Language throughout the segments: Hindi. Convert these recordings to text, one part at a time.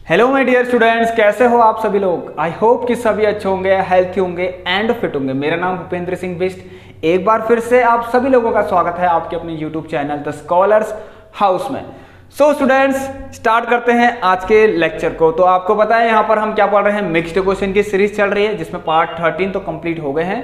हेलो माय डियर स्टूडेंट्स, कैसे हो आप सभी लोग। आई होप कि सभी अच्छे होंगे, हेल्थी होंगे एंड फिट होंगे। मेरा नाम भूपेंद्र सिंह बिष्ट। एक बार फिर से आप सभी लोगों का स्वागत है आपके अपने YouTube channel the scholars house में। सो स्टूडेंट्स, स्टार्ट करते हैं आज के लेक्चर को। तो आपको पता है यहाँ पर हम क्या पढ़ रहे हैं, मिक्स्ड क्वेश्चन की सीरीज चल रही है जिसमें पार्ट 13 तो कंप्लीट हो गए हैं।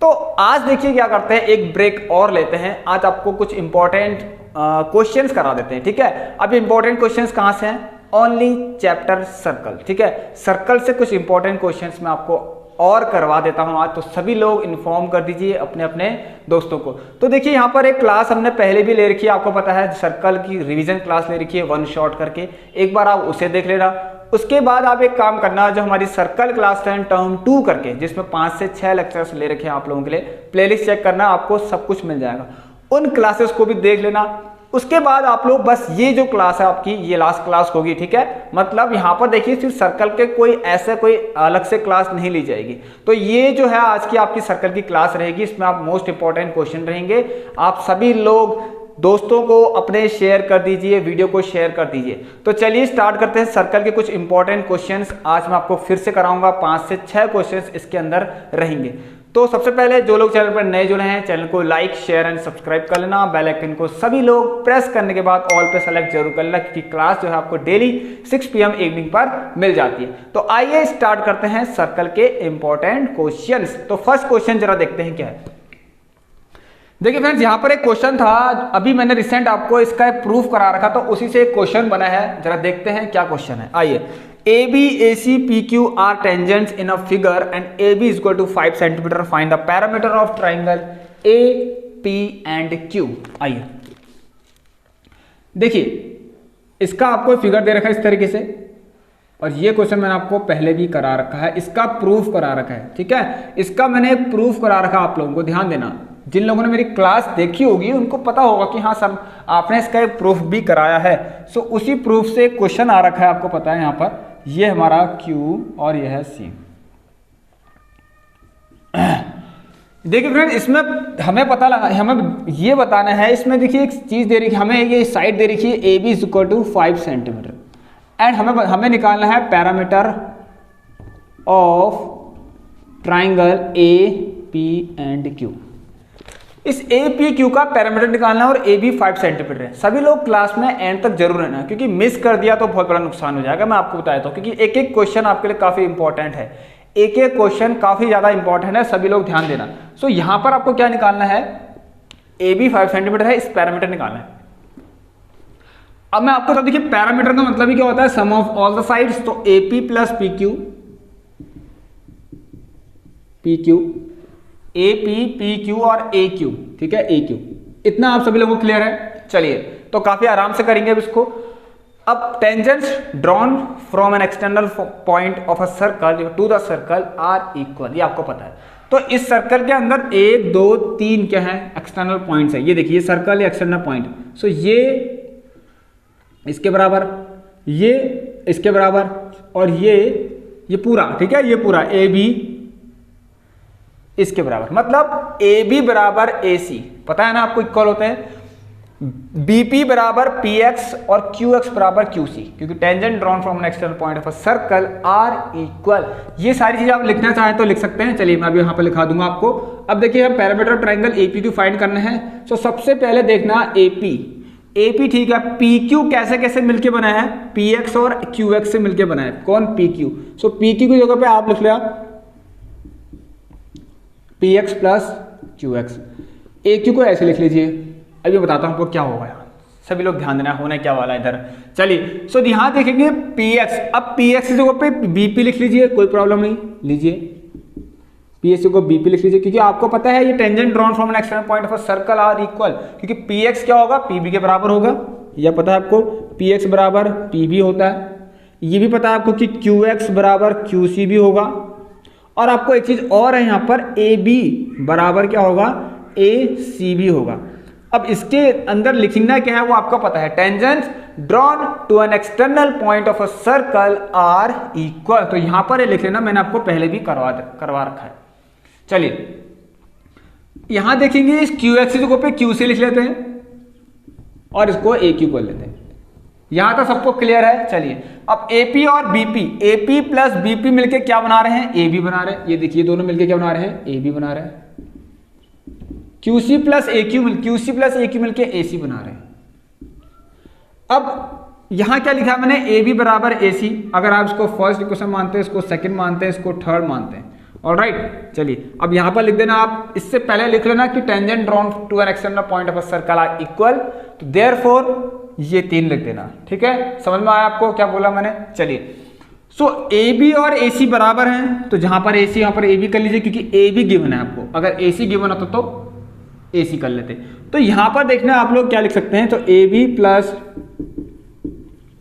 तो आज देखिए क्या करते हैं, एक ब्रेक और लेते हैं। आज आपको कुछ इंपॉर्टेंट क्वेश्चंस करा देते हैं, ठीक है। अब इंपॉर्टेंट क्वेश्चंस कहाँ से हैं, ओनली चैप्टर सर्कल, ठीक है। सर्कल से कुछ इंपॉर्टेंट क्वेश्चंस मैं आपको और करवा देता हूं आज। तो सभी लोग इन्फॉर्म कर दीजिए अपने अपने दोस्तों को। तो देखिए यहाँ पर एक क्लास हमने पहले भी ले रखी है, आपको पता है सर्कल की रिवीजन क्लास ले रखी है वन शॉट करके। एक बार आप उसे देख लेना। उसके बाद आप एक काम करना, जो हमारी सर्कल क्लास 10 टर्म 2 करके जिसमें 5 से 6 लेक्चर्स ले रखे हैं आप लोगों के लिए, प्लेलिस्ट चेक करना, आपको सब कुछ मिल जाएगा। उन क्लासेस को भी देख लेना। उसके बाद आप लोग बस ये जो क्लास है आपकी, ये लास्ट क्लास होगी, ठीक है। मतलब यहाँ पर देखिए सिर्फ सर्कल के कोई ऐसे कोई अलग से क्लास नहीं ली जाएगी। तो ये जो है आज की आपकी सर्कल की क्लास रहेगी। इसमें आप मोस्ट इंपॉर्टेंट क्वेश्चन रहेंगे। आप सभी लोग दोस्तों को अपने शेयर कर दीजिए, वीडियो को शेयर कर दीजिए। तो चलिए स्टार्ट करते हैं सर्कल के कुछ इंपॉर्टेंट क्वेश्चंस। आज मैं आपको फिर से कराऊंगा, 5 से 6 क्वेश्चंस इसके अंदर रहेंगे। तो सबसे पहले जो लोग चैनल पर नए जुड़े हैं, चैनल को लाइक शेयर एंड सब्सक्राइब कर लेना। बेल आइकन को सभी लोग प्रेस करने के बाद ऑल पे सेलेक्ट जरूर कर लेना, क्योंकि क्लास जो है आपको डेली 6 PM इवनिंग पर मिल जाती है। तो आइए स्टार्ट करते हैं सर्कल के इंपॉर्टेंट क्वेश्चंस। तो फर्स्ट क्वेश्चन जरा देखते हैं क्या है। देखिए फ्रेंड्स, यहाँ पर एक क्वेश्चन था, अभी मैंने रिसेंट आपको इसका प्रूफ करा रखा, तो उसी से एक क्वेश्चन बना है। जरा देखते हैं क्या क्वेश्चन है। आइए, AB, AC, PQ are tangents in a figure and AB is equal to 5 cm. Find the parameter of triangle A, P and Q. आइए देखिए, इसका आपको फिगर दे रखा है इस तरीके से, और ये क्वेश्चन मैंने आपको पहले भी करा रखा है, इसका प्रूफ करा रखा है, ठीक है। इसका मैंने एक प्रूफ करा रखा, आप लोगों को ध्यान देना। जिन लोगों ने मेरी क्लास देखी होगी उनको पता होगा कि हाँ सर आपने इसका एक प्रूफ भी कराया है। सो उसी प्रूफ से क्वेश्चन आ रखा है, आपको पता है। यहाँ पर ये हमारा Q और यह है C। देखिए फ्रेंड, इसमें हमें पता लगा, हमें ये बताना है, इसमें देखिए एक चीज दे रखी है हमें, ये साइड दे रखी है AB is equal to 5 centimetre and हमें निकालना है parameter of triangle AP and Q। इस APQ का पैरामीटर निकालना और AB 5 सेंटीमीटर है। सभी लोग क्लास में एंड तक जरूर रहना, क्योंकि मिस कर दिया तो बहुत बड़ा नुकसान हो जाएगा। मैं आपको बता देता हूँ, क्योंकि एक एक क्वेश्चन आपके लिए काफी इंपॉर्टेंट है, एक एक क्वेश्चन काफी ज्यादा इंपॉर्टेंट है, सभी लोग ध्यान देना। सो यहाँ पर आपको क्या निकालना है, AB 5 सेंटीमीटर है, इस पैरामीटर निकालना है। अब मैं आपको बता, देखिए पैरामीटर का मतलब ही क्या होता है, सम ऑफ ऑल द साइड्स। तो AP plus PQ, AP, PQ और AQ, ठीक है, AQ। इतना आप सभी लोगों को क्लियर है। चलिए तो काफी आराम से करेंगे अब इसको। अब tangents drawn from an external point of a circle to the circle are equal, ये आपको पता है। तो इस सर्कल के अंदर 1 2 3 क्या है, एक्सटर्नल पॉइंट्स है। ये देखिए सर्कल या एक्सटर्नल पॉइंट। सो ये इसके बराबर, ये इसके बराबर, और ये पूरा, ठीक है, ये पूरा AB इसके बराबर। मतलब AB बराबर AC, पता है ना आपको, इक्वल होते हैं। BP बराबर PX और QX बराबर QC, क्योंकि tangent drawn from an external point of a circle are equal. ये सारी चीजें आप लिखना चाहें तो लिख सकते हैं। चलिए मैं अभी यहाँ पर लिखा दूंगा आपको। अब देखिए हम पैरामीटर ट्राइंगल APQ फाइंड करना है। सो सबसे पहले देखना AP, ठीक है। PQ कैसे कैसे मिलके बना है, PX और QX से मिलके बना है। कौन, PQ। सो PQ की जगह पे आप लिख लिया PX प्लस QX। AQ को ऐसे लिख लीजिए। अभी बताता हूं आपको क्या होगा यार, सभी लोग ध्यान देना, होने क्या वाला है इधर। चलिए सो यहां देखेंगे PX। अब PX की जगह पे BP लिख लीजिए, कोई प्रॉब्लम नहीं, लीजिए PX को BP लिख लीजिए, क्योंकि आपको पता है ये tangent drawn from an external point of a circle are equal, क्योंकि PX क्या होगा, PB के बराबर होगा। यह पता है आपको, PX बराबर PB होता है। ये भी पता है आपको कि QX बराबर QC भी होगा। और आपको एक चीज और है, यहाँ पर AB बराबर क्या होगा, AC भी होगा। अब इसके अंदर लिखना क्या है वो आपको पता है, tangents drawn to an external point of a circle are equal. तो यहां पर ये लिख लेना, मैंने आपको पहले भी करवा रखा है। चलिए यहां देखेंगे, इस QX को पे QC लिख लेते हैं और इसको AQ कर लेते हैं। यहां तक सबको क्लियर है। चलिए अब AP और BP, AP प्लस BP मिलके क्या बना रहे हैं, AB बना रहे हैं। ये देखिए दोनों मिलके क्या बना रहे हैं, AB बना रहे हैं। QC प्लस AQ मिलके AC बना रहे हैं। अब यहां क्या लिखा है मैंने, AB बराबर AC। अगर आप इसको फर्स्ट इक्वेशन मानते हैं, इसको सेकंड मानते हैं, इसको थर्ड मानते हैं। ऑलराइट, चलिए अब यहां पर लिख देना आप, इससे पहले लिख लेना कि tangent drawn to an external point of a circle are equal, तो देयरफॉर ये 3 लिख देना। ठीक है, समझ में आया आपको क्या बोला मैंने। चलिए सो AB और AC बराबर हैं, तो जहां पर AC यहां पर AB कर लीजिए, क्योंकि AB गिवन है आपको। अगर AC गिवन होता तो AC कर लेते। तो यहां पर देखना आप लोग क्या लिख सकते हैं, तो AB प्लस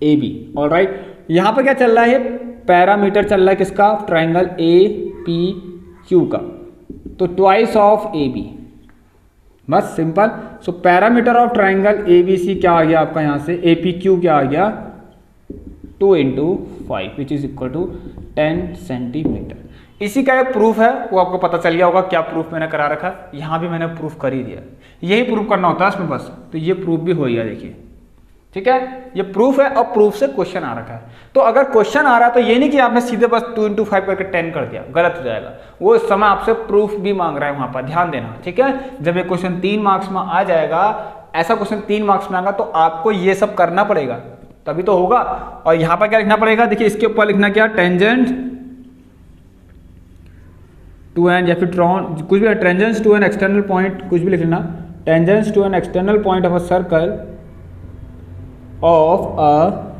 AB। ऑलराइट, यहां पर क्या चल रहा है, पैरामीटर चल रहा है किसका, ट्राइंगल APQ का, तो ट्वाइस ऑफ AB, बस simple. So parameter of triangle ABC क्या आ गया आपका, यहां से APQ क्या आ गया, 2 × 5 which is equal to 10 centimetre. इसी का एक प्रूफ है, वो आपको पता चल गया होगा क्या प्रूफ मैंने करा रखा है। यहां भी मैंने प्रूफ कर ही दिया, यही प्रूफ करना होता है इसमें बस। तो ये प्रूफ भी हो गया, देखिए ठीक है, ये प्रूफ है और प्रूफ से क्वेश्चन आ रखा है। तो अगर क्वेश्चन आ रहा है तो ये नहीं कि आपने सीधे बस 2 × 5 करके 10 कर दिया, गलत हो जाएगा। वो इस समय आपसे प्रूफ भी मांग रहा है, वहां पर ध्यान देना। ठीक है, जब ये क्वेश्चन 3 मार्क्स में आ जाएगा, ऐसा क्वेश्चन 3 मार्क्स में आएगा, तो आपको ये सब करना पड़ेगा, तभी तो होगा। और यहां पर क्या लिखना पड़ेगा, देखिए इसके ऊपर लिखना क्या, टेंजेंट टू एन, या फिर ड्रॉन, कुछ भी, tangent to an external point, कुछ भी लिख लेना, tangent to an external point of a circle of a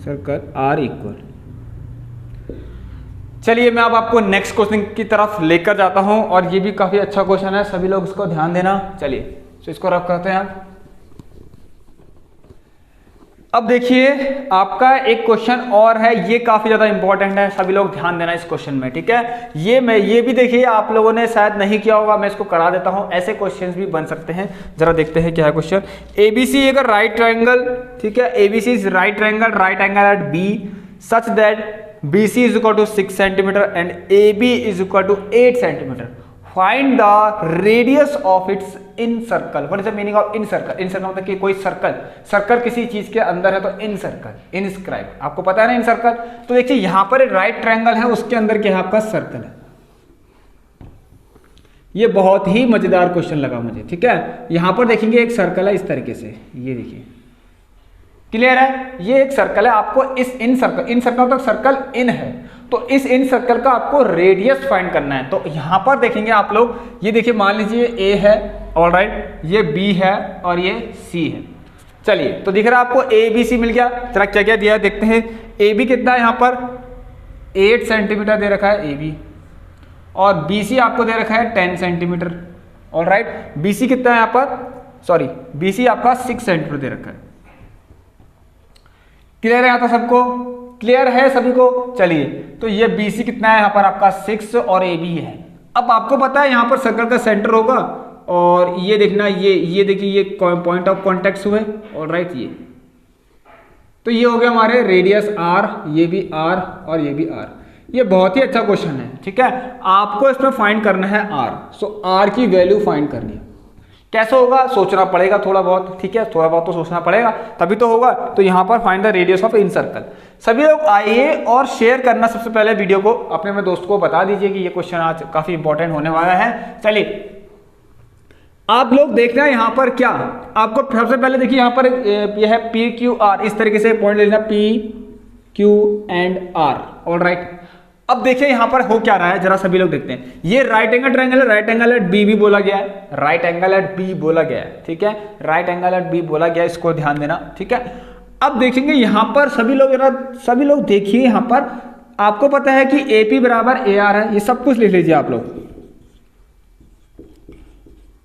circle are equal. चलिए मैं अब आपको नेक्स्ट क्वेश्चन की तरफ लेकर जाता हूं, और ये भी काफी अच्छा क्वेश्चन है, सभी लोग इसको ध्यान देना। चलिए तो इसको रफ करते हैं। अब देखिए आपका एक क्वेश्चन और है, ये काफी ज्यादा इंपॉर्टेंट है, सभी लोग ध्यान देना इस क्वेश्चन में। ठीक है, ये भी देखिए आप लोगों ने शायद नहीं किया होगा, मैं इसको करा देता हूं। ऐसे क्वेश्चंस भी बन सकते हैं, जरा देखते हैं क्या है क्वेश्चन। ABC अगर राइट ट्रायंगल, ठीक है, ABC is right angle at B such that BC is equal to 6 centimetre and AB is equal to 8 centimetre. Find the radius of its incircle. What is the meaning of incircle? Incircle मतलब कि कोई सर्कल किसी चीज के अंदर है, तो इन सर्कल, इनस्क्राइब, आपको पता है ना इन सर्कल। तो देखिए यहां पर एक राइट ट्रायंगल है, उसके अंदर क्या है आपका सर्कल है। ये बहुत ही मजेदार क्वेश्चन लगा मुझे। ठीक है, यहां पर देखेंगे एक सर्कल है इस तरीके से, ये देखिए क्लियर है, ये एक सर्कल है। आपको इस इन सर्कल तक सर्कल इन है, तो इस इन सर्कल का आपको रेडियस फाइंड करना है। तो यहां पर देखेंगे आप लोग, ये देखिए मान लीजिए A है, ऑलराइट, ये B है और ये C है। चलिए तो दिख रहा है आपको ABC मिल गया। जरा क्या क्या दिया है देखते हैं। AB कितना है, यहां पर 8 सेंटीमीटर दे रखा है AB, और BC आपको दे रखा है 10 सेंटीमीटर। ऑलराइट, BC कितना है यहां पर, सॉरी BC आपका 6 सेंटीमीटर दे रखा है। क्लियर है यहाँ तो सबको, क्लियर है सभी को। चलिए तो ये BC कितना है यहाँ पर आपका 6 और AB है। अब आपको पता है यहाँ पर सर्कल का सेंटर होगा, और ये देखना, ये देखिए ये पॉइंट ऑफ कॉन्टेक्ट हुए। ऑलराइट, ये तो ये हो गया हमारे रेडियस R, ये भी R और ये भी R। ये बहुत ही अच्छा क्वेश्चन है। ठीक है, आपको इसमें फाइंड करना है R। सो R की वैल्यू फाइंड करनी है। कैसे होगा, सोचना पड़ेगा थोड़ा बहुत। ठीक है, थोड़ा बहुत तो सोचना पड़ेगा, तभी तो होगा। तो यहां पर find the radius of in circle. सभी लोग आइए और शेयर करना, सबसे पहले वीडियो को अपने दोस्त को बता दीजिए कि ये क्वेश्चन आज काफी इंपॉर्टेंट होने वाला है। चलिए आप लोग देखना है यहां पर क्या, आपको सबसे पहले देखिए यहां पर यह है PQR, इस तरीके से पॉइंट लेना PQ एंड R। ऑलराइट, अब देखिए यहां पर हो क्या रहा है, जरा सभी लोग देखते हैं। ये राइट एंगल ट्रायंगल है, राइट एंगल एट B भी बोला गया है, राइट एंगल एट B बोला गया है। ठीक है, राइट एंगल एट B बोला गया है, इसको ध्यान देना। ठीक है, अब देखेंगे यहां पर सभी लोग देखिए, यहां पर आपको पता है कि AP बराबर AR है, ये सब कुछ लिख लीजिए आप लोग।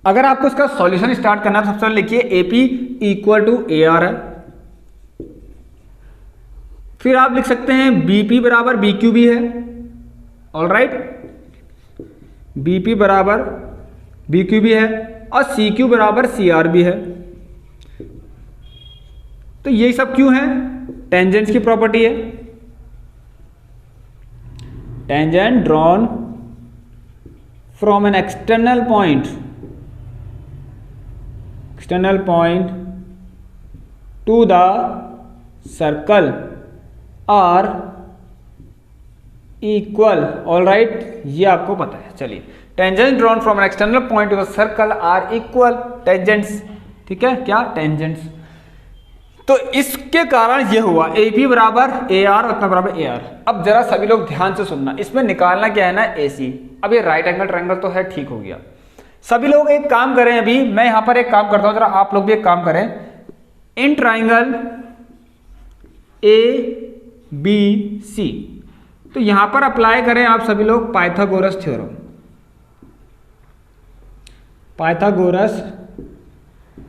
अगर आपको इसका सॉल्यूशन स्टार्ट करना है, सबसे पहले लिखिए AP इक्वल टू AR है। फिर आप लिख सकते हैं BP बराबर BQ भी है। ऑलराइट, BP बराबर BQ भी है, और CQ बराबर CR भी है। तो ये सब क्यों है, टेंजेंट की प्रॉपर्टी है। Tangent drawn from an external point to the circle are equal. All right, ये आपको पता है। चलिए, tangent drawn from an external point to the circle are equal tangents. ठीक है, क्या टेंजेंट्स। तो इसके कारण ये हुआ ए पी बराबर ए आर उतना बराबर ए आर। अब जरा सभी लोग ध्यान से सुनना, इसमें निकालना क्या है ना, ए सी। अब ये राइट एंगल ट्रायंगल तो है, ठीक हो गया। सभी लोग एक काम करें, अभी मैं यहां पर एक काम करता हूं, जरा आप लोग भी एक काम करें। In triangle A B C, तो यहां पर अप्लाई करें आप सभी लोग पाइथागोरस थ्योरम। पाइथागोरस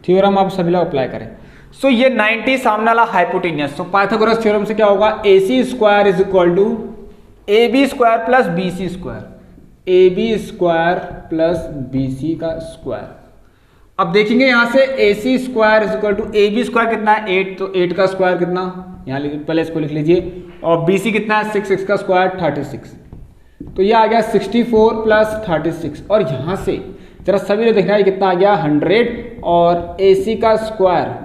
थ्योरम आप सभी लोग अप्लाई करें। सो ये 90 सामने वाला हाइपोटेन्यूस। तो पाइथागोरस थ्योरम से क्या होगा, A C square is equal to A B square plus B C square, A B square plus B C का स्क्वायर। अब देखेंगे यहां से A C square is equal to A B square कितना है 8, तो 8 का स्क्वायर कितना, यहां पहले इसको लिख लीजिए। और बी सी कितना है 6, 6 का स्क्वायर 36, तो ये आ गया 64 प्लस 36। और यहां से जरा सभी लोग देखना है कितना आ गया 100 और ए सी का स्क्वायर।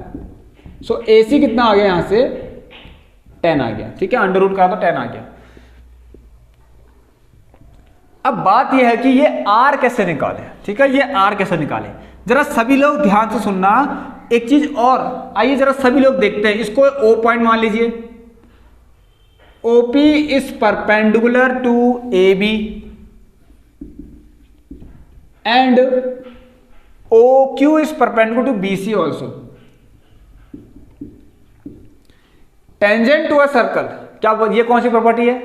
सो ए सी कितना आ गया यहां से 10 आ गया। ठीक है, अंडर रूट का तो 10 आ गया। अब बात यह है कि ये आर कैसे निकाले। ठीक है, ये आर कैसे निकाले, जरा सभी लोग ध्यान से सुनना। एक चीज और, आइए जरा सभी लोग देखते हैं। इसको ओ पॉइंट मान लीजिए, OP is perpendicular to A B and O Q is perpendicular to B C also. Tangent to a circle, क्या ये कौन सी प्रॉपर्टी है,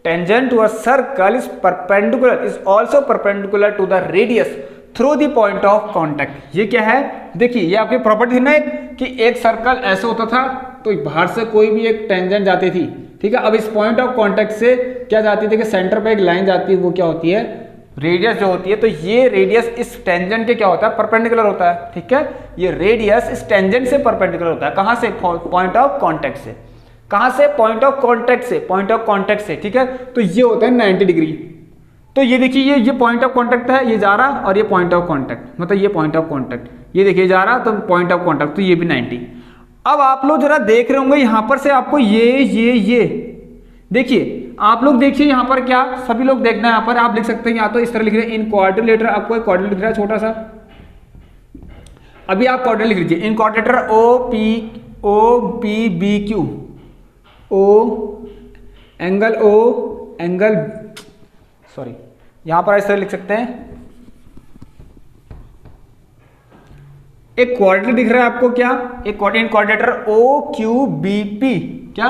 tangent to a circle is perpendicular is also perpendicular to the radius through the point of contact. ये क्या है, देखिए ये आपकी प्रॉपर्टी थी ना कि एक सर्कल ऐसे होता था तो बाहर से कोई भी एक टेंजेंट जाती थी। ठीक है, अब इस पॉइंट ऑफ कॉन्टैक्ट से क्या जाती थी कि सेंटर पे एक लाइन जाती है, वो क्या होती है, रेडियस जो होती है। तो ये रेडियस इस टेंजेंट के क्या होता है, परपेंडिकुलर होता है। ठीक है, ये रेडियस इस टेंजेंट से परपेंडिकुलर होता है। कहां से, पॉइंट ऑफ कॉन्टैक्ट से। कहां से, पॉइंट ऑफ कॉन्टैक्ट से, पॉइंट ऑफ कॉन्टैक्ट से। ठीक है, तो ये होता है 90 डिग्री। तो ये देखिए ये पॉइंट ऑफ कॉन्टैक्ट है, ये जा रहा, और ये पॉइंट ऑफ कॉन्टैक्ट, मतलब ये पॉइंट ऑफ कॉन्टैक्ट, ये देखिए जा रहा, तो पॉइंट ऑफ कॉन्टैक्ट, तो ये भी 90। अब आप लोग जरा देख रहे होंगे यहां पर से आपको ये देखिए, आप लोग देखिए यहां पर क्या, सभी लोग देखना है। यहां पर आप लिख सकते हैं, या तो इस तरह लिख रहे हैं इन क्वाड्रिलेटरल, आपको एक क्वाड्रिलेटरल दिख रहा है छोटा सा, अभी आप क्वाड्रिलेटरल लिख लीजिए, in quadrilateral O P B Q, O angle sorry, यहां पर इस तरह लिख सकते हैं। एक क्वाड्रिलेटरल दिख रहा है आपको, क्या, एक quadrilateral O Q B P, क्या,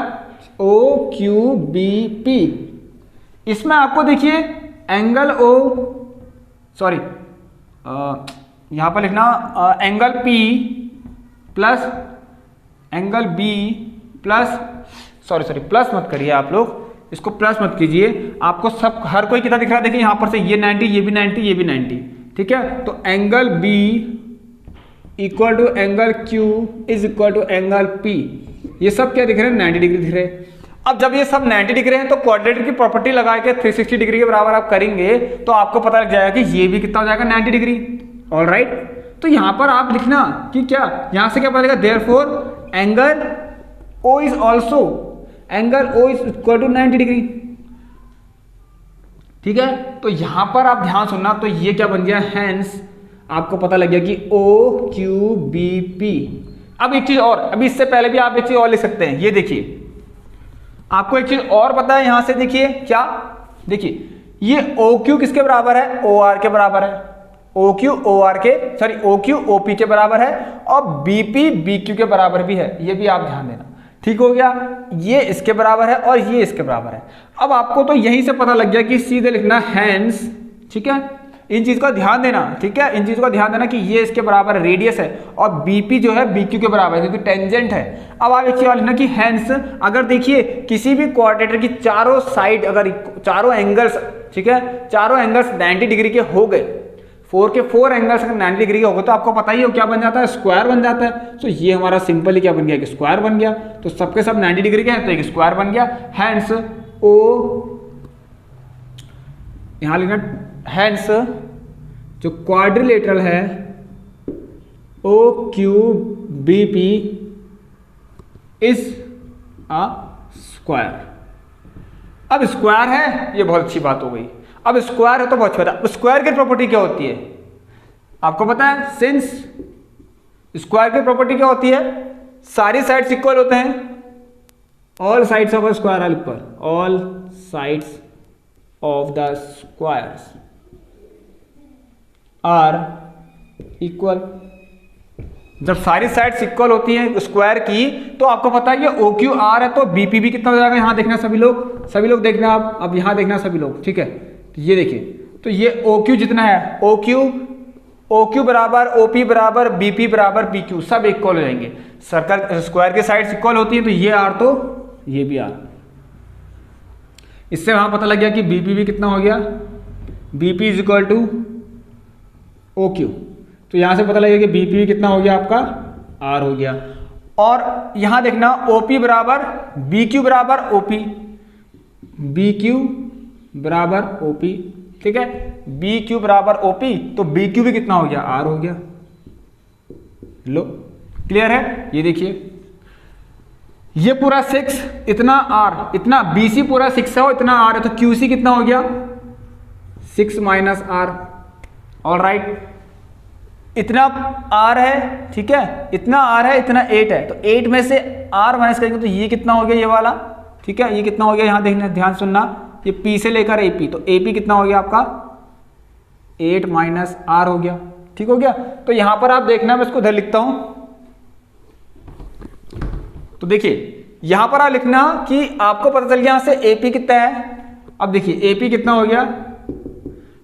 ओ क्यू बी पी। इसमें आपको देखिए एंगल ओ, सॉरी यहां पर लिखना angle P plus angle B plus, sorry plus मत करिए आप लोग, इसको प्लस मत कीजिए, आपको सब हर कोई कितना दिख रहा है, देखिए यहां पर से ये 90, ये भी 90, ये भी 90। ठीक है, तो angle B equal to angle Q is equal to angle P. ये सब क्या दिख रहे हैं, 90 डिग्री दिख रहे हैं। अब जब ये सब 90 डिग्री हैं तो क्वाड्रेटर की प्रॉपर्टी लगा के 360 डिग्री के बराबर आप करेंगे तो आपको पता लग जाएगा कि ये भी कितना हो जाएगा, 90 डिग्री। ऑल राइट, तो यहां पर आप लिखना कि क्या, यहां से क्या पता लगेगा, therefore angle O is also angle O is equal to 90 degree. ठीक है, तो यहां पर आप ध्यान सुनना, तो ये क्या बन गया, हैंस आपको पता लग गया कि ओ क्यू बी पी। अब एक चीज और, अभी इससे पहले भी आप एक चीज और लिख सकते हैं, ये देखिए आपको एक चीज और पता है, यहां से देखिए क्या, देखिए ये ओ क्यू किसके बराबर है, ओ आर के बराबर है, ओ क्यू ओ आर के, sorry O Q O P के बराबर है, और बी पी बी क्यू के बराबर भी है, ये भी आप ध्यान देना। ठीक हो गया, ये इसके बराबर है और ये इसके बराबर है। अब आपको तो यहीं से पता लग गया कि सीधे लिखना हैंस। ठीक है, इन चीज का ध्यान देना। ठीक है, इन चीजों का ध्यान देना कि ये इसके बराबर रेडियस है और बीपी जो है बीक्यू के बराबर है क्योंकि टेंजेंट है। अब आप एक चीज लिखना कि हैंस, अगर देखिए किसी भी क्वाड्रेटर की चारों साइड, अगर चारों एंगल्स, ठीक है, चारों एंगल्स 90 डिग्री के हो गए, 4 के 4 एंगल्स अगर 90 डिग्री के हो गए तो आपको पता ही है क्या बन जाता है, स्क्वायर बन जाता है। तो ये हमारा सिंपली क्या बन गया, कि स्क्वायर बन गया। तो सबके सब 90 डिग्री के हैं तो एक स्क्वायर बन गया। हैंस ओ, यहां लिखना हैंस जो क्वाड्रिलेटरल है O Q B P is a square. अब स्क्वायर है, ये बहुत अच्छी बात हो गई। अब स्क्वायर है तो बहुत अच्छा है। स्क्वायर की प्रॉपर्टी क्या होती है आपको पता है? सिंस स्क्वायर की प्रॉपर्टी क्या होती है? सारी साइड्स इक्वल होते हैं। All sides of a square are equal, all sides of the squares are equal. जब सारी साइड्स इक्वल होती हैं स्क्वायर की, तो आपको पता है ये ओ क्यू आर है, तो बीपी भी कितना हो जाएगा? यहां देखना सभी लोग देखना आप, अब यहां देखना सभी लोग, ठीक है? तो ये देखिए, तो ये ओ क्यू जितना है, ओ क्यू बराबर ओ पी बराबर बी पी बराबर पी क्यू, सब इक्वल हो जाएंगे। सर्कल स्क्वायर की साइड्स इक्वल होती है, तो ये आर तो ये भी आर। इससे वहां पता लग गया कि बीपी भी कितना हो गया? BP is equal to O Q. तो यहां से पता लगेगा कि बीपी भी कितना हो गया आपका? आर हो गया। और यहां देखना ओपी बराबर बी क्यू बराबर ओपी, बी क्यू बराबर ओपी, ठीक है? बी क्यू बराबर ओपी, तो बी क्यू भी कितना हो गया? आर हो गया। लो क्लियर है? ये देखिए, ये पूरा 6 इतना आर, इतना बीसी पूरा 6 है, इतना आर है, तो क्यूसी कितना हो गया? 6 माइनस आर। ऑल राइट, इतना आर है, ठीक है? इतना आर है, इतना 8 है, तो 8 में से आर माइनस करेंगे तो ये कितना हो गया? ये वाला, ठीक है? ये कितना हो गया? यहां देखना, ध्यान सुनना, ये पी से लेकर एपी, तो एपी कितना हो गया आपका? 8 माइनस आर हो गया, ठीक हो गया? तो यहां पर आप देखना, मैं इसको इधर लिखता हूं, तो देखिए यहां पर आप लिखना कि आपको पता चल गया यहां से एपी कितना है। अब देखिए एपी कितना हो गया?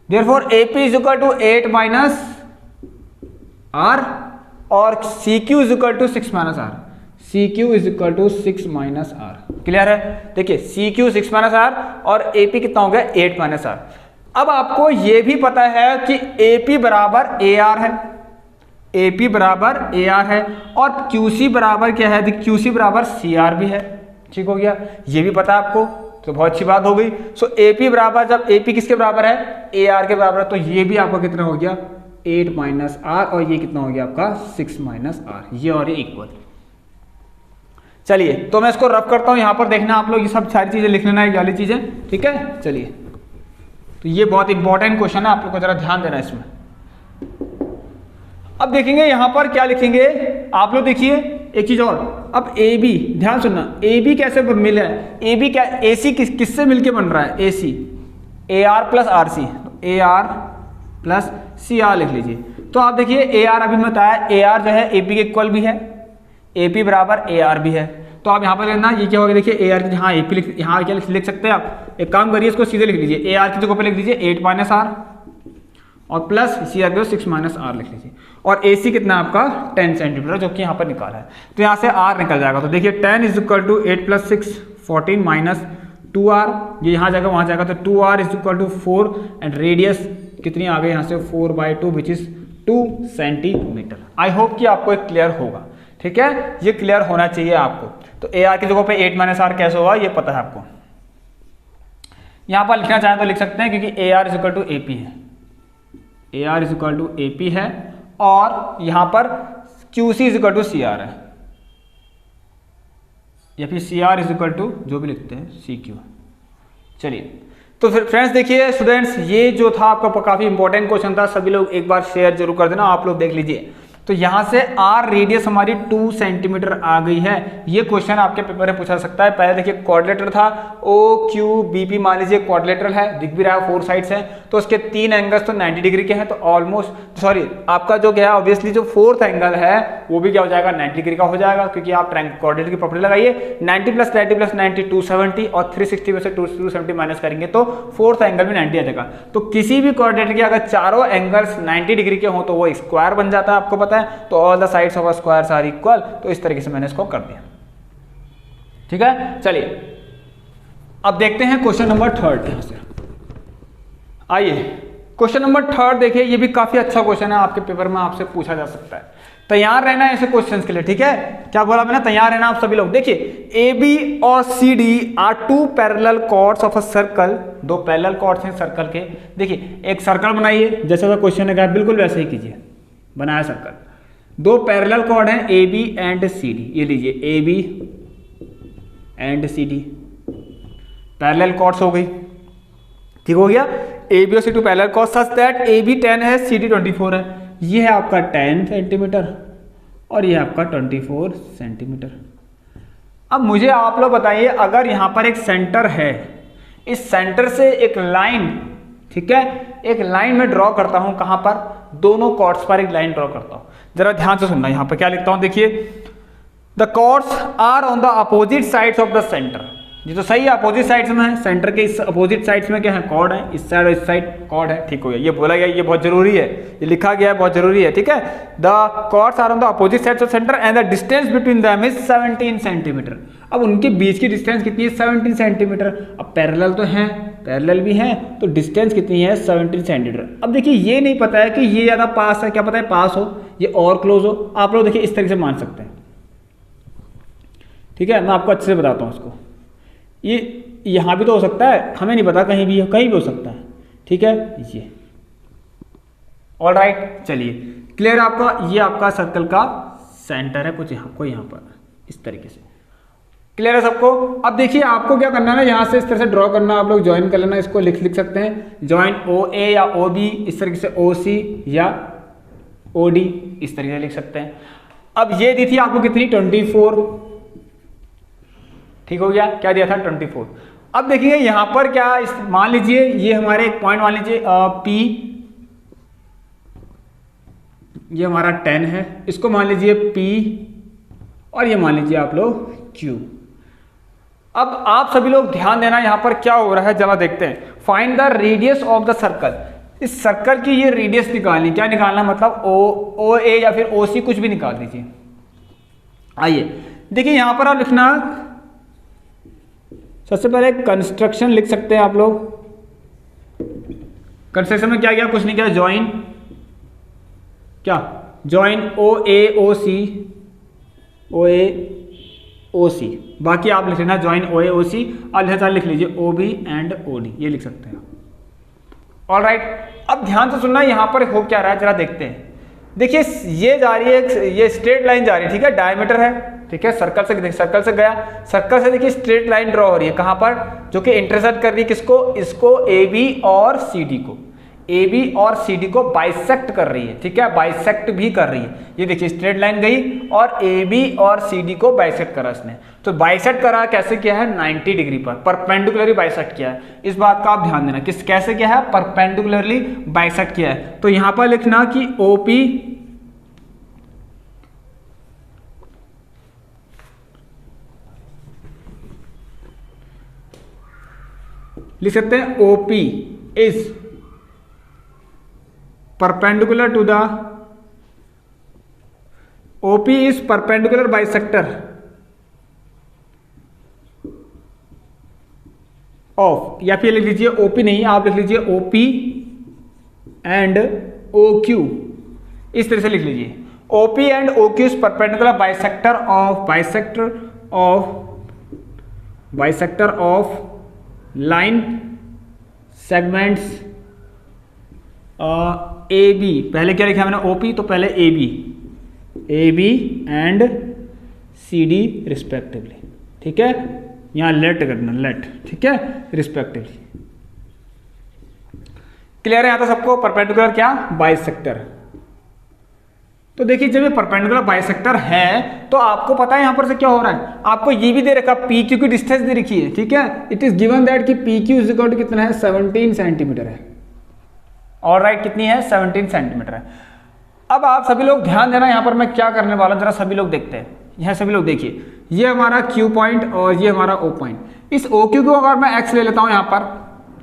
Therefore AP is equal to 8 minus R, और C Q is equal to 6 minus R, C Q is equal to 6 minus R. Clear है? देखिए सी क्यू 6 माइनस आर और एपी कितना हो गया? 8 माइनस आर। अब आपको यह भी पता है कि एपी बराबर ए आर है, एपी बराबर ए आर है, और क्यूसी बराबर क्या है? क्यूसी बराबर सी आर भी है, ठीक हो गया? ये भी पता है आपको, तो बहुत अच्छी बात हो गई। सो एपी बराबर, जब एपी किसके बराबर है? ए आर के बराबर है, तो ये भी आपका कितना हो गया? 8 माइनस आर, और ये कितना हो गया आपका? 6 माइनस आर, ये और ये इक्वल। चलिए तो मैं इसको रफ करता हूं, यहां पर देखना आप लोग, ये सब सारी चीजें लिख लेना है, ये वाली चीजें, ठीक है? चलिए, तो ये बहुत इंपॉर्टेंट क्वेश्चन है, आप लोग को जरा ध्यान देना इसमें। अब देखेंगे यहां पर क्या लिखेंगे आप लोग, देखिए एक चीज और। अब ए बी, ध्यान सुनना, ए बी कैसे मिला है? ए बी क्या, ए सी किससे मिलके बन रहा है? A C, A R plus R C, A R plus C R लिख लीजिए। तो आप देखिए ए आर अभी मैं बताया, ए आर जो है ए पी के इक्वल भी है, ए पी बराबर ए आर भी है। तो आप यहाँ पर लेना, ये क्या होगा? देखिए ए आर की जहाँ ए पी यहाँ क्या लिख सकते हैं आप? एक काम करिए, इसको सीधे लिख लीजिए, ए आर की जगह पे लिख दीजिए 8 माइनस आर, और plus C R 6 minus R लिख लीजिए। और ए सी कितना आपका? 10 सेंटीमीटर, जो कि यहाँ पर निकाला है, तो यहाँ से आर निकल जाएगा। तो देखिए 10 is equal to 8 plus 6 14 minus 2 R, ये यहाँ जाएगा वहाँ जाएगा, तो 2 R is equal to 4, and radius कितनी आ गई यहाँ से? 4/2 which is 2 centimetre. I hope कि आपको एक क्लियर होगा, ठीक है? ये क्लियर होना चाहिए आपको। तो ए आर की जगह पे 8 माइनस आर कैसे होगा ये पता है आपको। यहां पर लिखना चाहें तो लिख सकते हैं, क्योंकि A R is equal to A P है, A R is equal to A P है, और यहां पर Q C is equal to C R है, या फिर C R is equal to जो भी लिखते हैं सी क्यू। चलिए तो फिर फ्रेंड्स देखिए स्टूडेंट्स, ये जो था आपका काफी इंपॉर्टेंट क्वेश्चन था, सभी लोग एक बार शेयर जरूर कर देना, आप लोग देख लीजिए। तो यहां से आर रेडियस हमारी 2 सेंटीमीटर आ गई है। ये क्वेश्चन आपके पेपर में पूछा सकता है। पहले देखिए क्वाड्रिलेटरल था, ओ क्यू बी पी, मान लीजिए क्वाड्रिलेटरल है, दिख भी रहा है 4 साइड्स हैं, तो उसके 3 एंगल्स तो 90 डिग्री के हैं, तो ऑलमोस्ट सॉरी आपका जो क्या है ऑब्वियसली जो 4th एंगल है वो भी क्या हो जाएगा? 90 डिग्री का हो जाएगा, क्योंकि आप क्वाड्रिलेटरल की प्रॉपर्टी लगाइए, 90 प्लस 90 प्लस 90 270, और 360 में से 270 माइनस करेंगे तो 4th एंगल भी 90 आ जाएगा। तो किसी भी क्वाड्रिलेटरल के अगर चारों एंगल्स 90 डिग्री के हो तो वो स्क्वायर बन जाता है, आपको पता है। तो all the sides of a square are equal, तो इस तरीके से मैंने इसको कर दिया, ठीक है? चलिए अब देखते हैं क्वेश्चन नंबर 3 यहां से। आइए क्वेश्चन नंबर 3 देखिए, ये भी काफी अच्छा क्वेश्चन है, आपके पेपर में आपसे पूछा जा सकता है। तैयार रहना है ऐसे क्वेश्चंस के लिए, ठीक है? क्या बोला मैंने? तैयार रहना आप सभी लोग। देखिए ए बी और C D are 2 parallel chords of a circle, 2 parallel chords हैं सर्कल के। देखिए एक सर्कल बनाइए, जैसा क्वेश्चन है बिल्कुल वैसे ही कीजिए, बनाया सर्कल। 2 पैरेलल कॉर्ड हैं A B and C D, ये लीजिए A B and C D, parallel chords हो गई, ठीक हो गया। ए बी और C two parallel chord such that A B 10 है, सी डी 24 है। ये है आपका 10 सेंटीमीटर और ये आपका 24 सेंटीमीटर। अब मुझे आप लोग बताइए, अगर यहाँ पर एक सेंटर है, इस सेंटर से एक लाइन, ठीक है, एक लाइन में ड्रॉ करता हूं, कहां पर, दोनों कॉर्ड्स पर एक लाइन ड्रॉ करता हूं। जरा ध्यान से सुनना, यहां पर क्या लिखता हूं, देखिए, the chords are on the opposite sides of the centre. ये तो सही है, अपोजिट साइड्स में है, सेंटर के इस अपोजिट साइड्स में क्या है, कॉर्ड है, इस साइड और इस साइड कॉर्ड है, ठीक हो गया। ये बोला गया, ये बहुत जरूरी है, ये लिखा गया है, बहुत जरूरी है, ठीक है। The chords are on the opposite sides of centre and the distance between them is 17 centimetre. अब उनके बीच की डिस्टेंस कितनी है, 17 सेंटीमीटर। अब पैरेलल तो हैं, पैरेलल भी हैं, तो डिस्टेंस कितनी है, 17 सेंटीमीटर। अब देखिए, ये नहीं पता है कि ये ज़्यादा पास है, क्या पता है पास हो, ये और क्लोज हो। आप लोग देखिए इस तरीके से मान सकते हैं, ठीक है। मैं आपको अच्छे से बताता हूँ इसको, ये यहाँ भी तो हो सकता है, हमें नहीं पता, कहीं भी हो सकता है, ठीक है। ये ऑल राइट, चलिए क्लियर आपका, ये आपका सर्कल का सेंटर है, कुछ यहाँ पर इस तरीके से, क्लियर है सबको। अब देखिए आपको क्या करना है ना, यहाँ से इस तरह से ड्रॉ करना, आप लोग ज्वाइन कर लेना, इसको लिख सकते हैं, ज्वाइन ओ ए या ओ बी, इस तरीके से ओ सी या ओ डी, इस तरीके से लिख सकते हैं। अब ये दी थी आपको कितनी, 24, ठीक हो गया, क्या दिया था, 24। अब देखिए यहां पर क्या, मान लीजिए ये हमारे एक पॉइंट मान लीजिए P, ये हमारा 10 है, इसको मान लीजिए P और ये मान लीजिए आप लोग Q। अब आप सभी लोग ध्यान देना, यहां पर क्या हो रहा है जरा देखते हैं। Find the radius of the circle, इस सर्कल की ये रेडियस निकालनी, क्या निकालना, मतलब ओ ए या फिर ओ सी, कुछ भी निकाल दीजिए। आइए देखिए यहां पर आप लिखना, सबसे पहले कंस्ट्रक्शन लिख सकते हैं आप लोग। कंस्ट्रक्शन में क्या किया, कुछ नहीं किया, ज्वाइन, क्या, ज्वाइन ओ ए ओ सी, ओ ए ओ सी, बाकी आप लिख लेना ज्वाइन ओ ए ओ सी, और लिख लीजिए O B and O D, ये लिख सकते हैं। ऑल राइट, अब ध्यान से सुनना, यहां पर हो क्या रहा है जरा देखते हैं। देखिए ये जा रही है, ये स्ट्रेट लाइन जा रही है, ठीक है, डायमीटर है, ठीक है, सर्कल से गया, सर्कल से देखिए स्ट्रेट लाइन ड्रॉ हो रही है, कहां पर, जो कि इंटरसेक्ट कर रही है किसको, इसको, ए बी और सी डी को, ए बी और सी डी को बाइसेक्ट कर रही है, ठीक है, बाइसेक्ट भी कर रही है। ये देखिए स्ट्रेट लाइन गई और ए बी और सी डी को बाइसेक्ट करा इसने। तो बाइसेक्ट करा कैसे किया है, 90 डिग्री पर, परपेंडिकुलरली बाइसेक्ट किया है। इस बात का आप ध्यान देना, किस कैसे किया है, परपेंडिकुलरली बाइसेक्ट किया है। तो यहां पर लिखना कि ओपी लिख सकते हैं, OP is perpendicular to the, OP is perpendicular bisector of, या फिर लिख लीजिए OP नहीं, आप लिख लीजिए OP एंड OQ, इस तरह से लिख लीजिए, OP and OQ is perpendicular bisector of line segments A B, पहले क्या लिखा मैंने, OP, तो पहले A B and C D respectively, ठीक है, यहां लेट करना, लेट, ठीक है, रिस्पेक्टिवली। क्लियर है यहां तो सबको, परपेंडिकुलर क्या, बाइसेक्टर। तो देखिए जब ये परपेंडिकुलर बाइसेक्टर है तो आपको पता है यहां पर से क्या हो रहा है, आपको ये भी दे रखा, पी क्यू की डिस्टेंस दे रखी है, ठीक है, इट इज गिवन दैट कि P Q is equal to कितना है, 17 सेंटीमीटर है। ऑल राइट, कितनी है, 17 सेंटीमीटर है। अब आप सभी लोग ध्यान देना, यहां पर मैं क्या करने वाला हूं, जरा सभी लोग देखते हैं। यहाँ सभी लोग देखिए, ये हमारा क्यू पॉइंट और ये हमारा ओ पॉइंट। इस ओ क्यू को अगर मैं एक्स ले लेता हूँ यहाँ पर,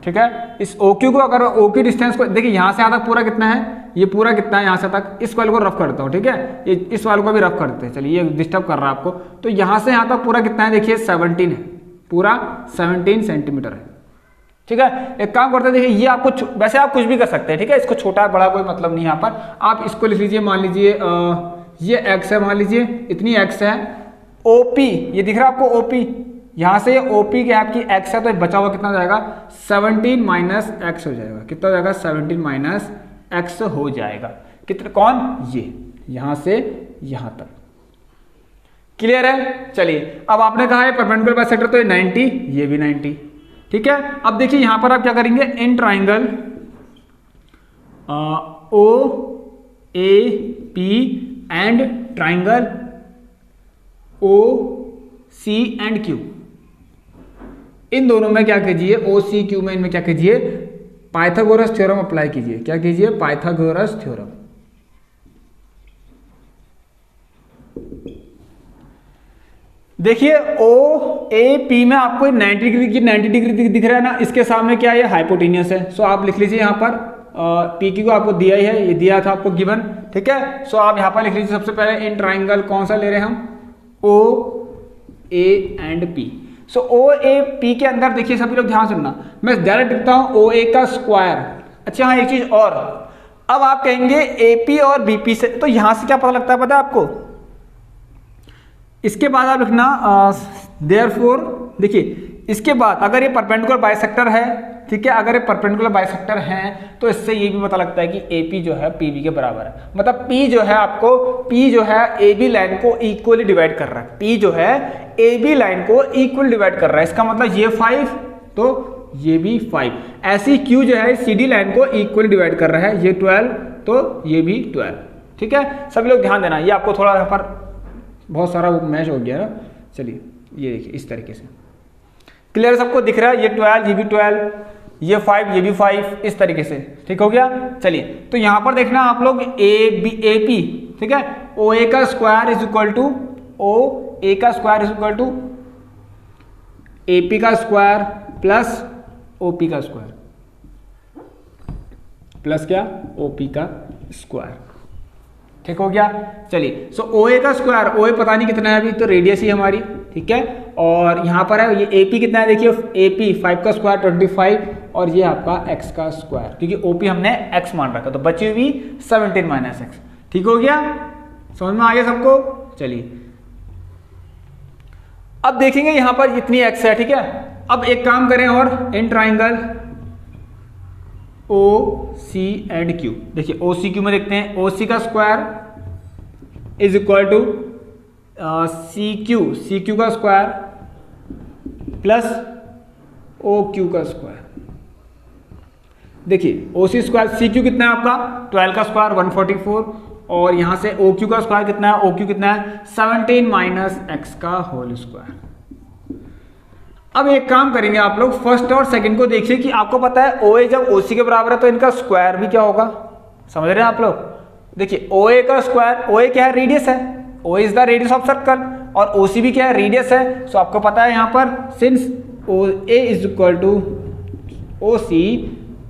ठीक है, इस ओ क्यू को अगर ओ की डिस्टेंस को देखिए, यहाँ से यहाँ तक पूरा कितना है, ये पूरा कितना है यहाँ से तक, इस वाले को रफ करता हूँ, ठीक है, ये इस वाले को भी रफ करते हैं, चलिए ये डिस्टर्ब कर रहा है आपको। तो यहाँ से यहाँ तक पूरा कितना है, देखिए 17 है, पूरा 17 सेंटीमीटर है, ठीक है। एक काम करते हैं, देखिए ये आपको, वैसे आप कुछ भी कर सकते हैं, ठीक है, इसको छोटा बड़ा कोई मतलब नहीं, यहाँ पर आप इसको लिख लीजिए, मान लीजिए ये x है, मान लीजिए इतनी x है, OP ये दिख रहा है आपको, OP यहाँ से ये OP के आपकी x है, तो बचा हुआ कितना हो जाएगा, 17 माइनस x हो जाएगा, कितना हो जाएगा, 17 माइनस x हो जाएगा, कितना, कौन, ये यहाँ से यहाँ तक, क्लियर है। चलिए अब आपने कहा है परपेंडिकुलर बाइसेक्टर, तो ये 90, ये भी 90, ठीक है। अब देखिए यहां पर आप क्या करेंगे, in triangle O A P and triangle O C and Q, इन दोनों में क्या कीजिए, ओ सी क्यू में इनमें क्या कीजिए, पाइथागोरस थ्योरम अप्लाई कीजिए। क्या कीजिए, पाइथागोरस थ्योरम। देखिए ओ ए पी में आपको 90 डिग्री की 90 डिग्री दिख रहा है ना, इसके सामने क्या है, हाइपोटेन्यूस है। सो आप लिख लीजिए यहाँ पर पी क्यू को आपको दिया ही है, ये दिया था आपको गिवन, ठीक है। सो आप यहाँ पर लिख लीजिए सबसे पहले इन ट्राइंगल कौन सा ले रहे हैं हम, O A and P. So O A P के अंदर देखिए सभी लोग ध्यान सुनना, मैं डायरेक्ट लिखता हूं ओ ए का स्क्वायर। अच्छा हाँ एक चीज और, अब आप कहेंगे ए पी और बी पी से, तो यहां से क्या पता लगता है पता है आपको, इसके बाद आप लिखना देयरफॉर, देखिए इसके बाद अगर ये परपेंडिकुलर बाइसेक्टर है, ठीक है, अगर ये परपेंडिकुलर बाइसेक्टर है तो इससे ये भी पता लगता है कि ए पी जो है पी बी के बराबर है। मतलब पी जो है आपको, पी जो है ए बी लाइन को इक्वली डिवाइड कर रहा है, पी जो है ए बी लाइन को इक्वल डिवाइड कर रहा है। इसका मतलब ये 5 तो ये भी 5, ऐसी क्यू जो है सी डी लाइन को इक्वली डिवाइड कर रहा है, ये 12 तो ये भी 12, ठीक है। सभी लोग ध्यान देना, ये आपको थोड़ा यहाँ पर बहुत सारा मैच हो गया ना। चलिए ये देखिए इस तरीके से क्लियर सबको दिख रहा है, ये 12 ये भी 12, ये 5 ये भी 5, इस तरीके से ठीक हो गया। चलिए तो यहां पर देखना आप लोग ए पी, ठीक है, ओ ए का square is equal to O A का square is equal to A P का स्क्वायर प्लस ओ पी का स्क्वायर, प्लस क्या, ओ पी का स्क्वायर, ठीक हो गया। चलिए सो ओ ए का स्क्वायर, ओ ए पता नहीं कितना है अभी, तो रेडियस ही हमारी, ठीक है। और यहाँ पर है ये ए पी कितना है, देखिए ए पी 5 का स्क्वायर 25, और ये आपका x का स्क्वायर, क्योंकि ओ पी हमने x मान रखा, तो बची हुई 17 माइनस एक्स, ठीक हो गया। समझ में आ गया सबको। चलिए अब देखेंगे यहाँ पर इतनी x है, ठीक है। अब एक काम करें और, इन triangle O C and Q, देखिए ओ सी क्यू में देखते हैं, ओ सी का square is equal to C Q का स्क्वायर प्लस ओ क्यू का स्क्वायर। देखिए ओ सी स्क्वायर, सी क्यू कितना है आपका 12 का स्क्वायर 144, और यहां से ओ क्यू का स्क्वायर कितना है, ओ क्यू कितना है 17 माइनस एक्स का होल स्क्वायर। अब एक काम करेंगे आप लोग, फर्स्ट और सेकंड को देखिए कि आपको पता है ओ ए जब ओ सी के बराबर है तो इनका स्क्वायर भी क्या होगा, समझ रहे हैं आप लोग। देखिए ओ ए का स्क्वायर, ओ ए क्या है, रेडियस है, O is the radius of circle, और ओ सी भी क्या है, रेडियस है। सो आपको पता है यहाँ पर since O A is equal to O C,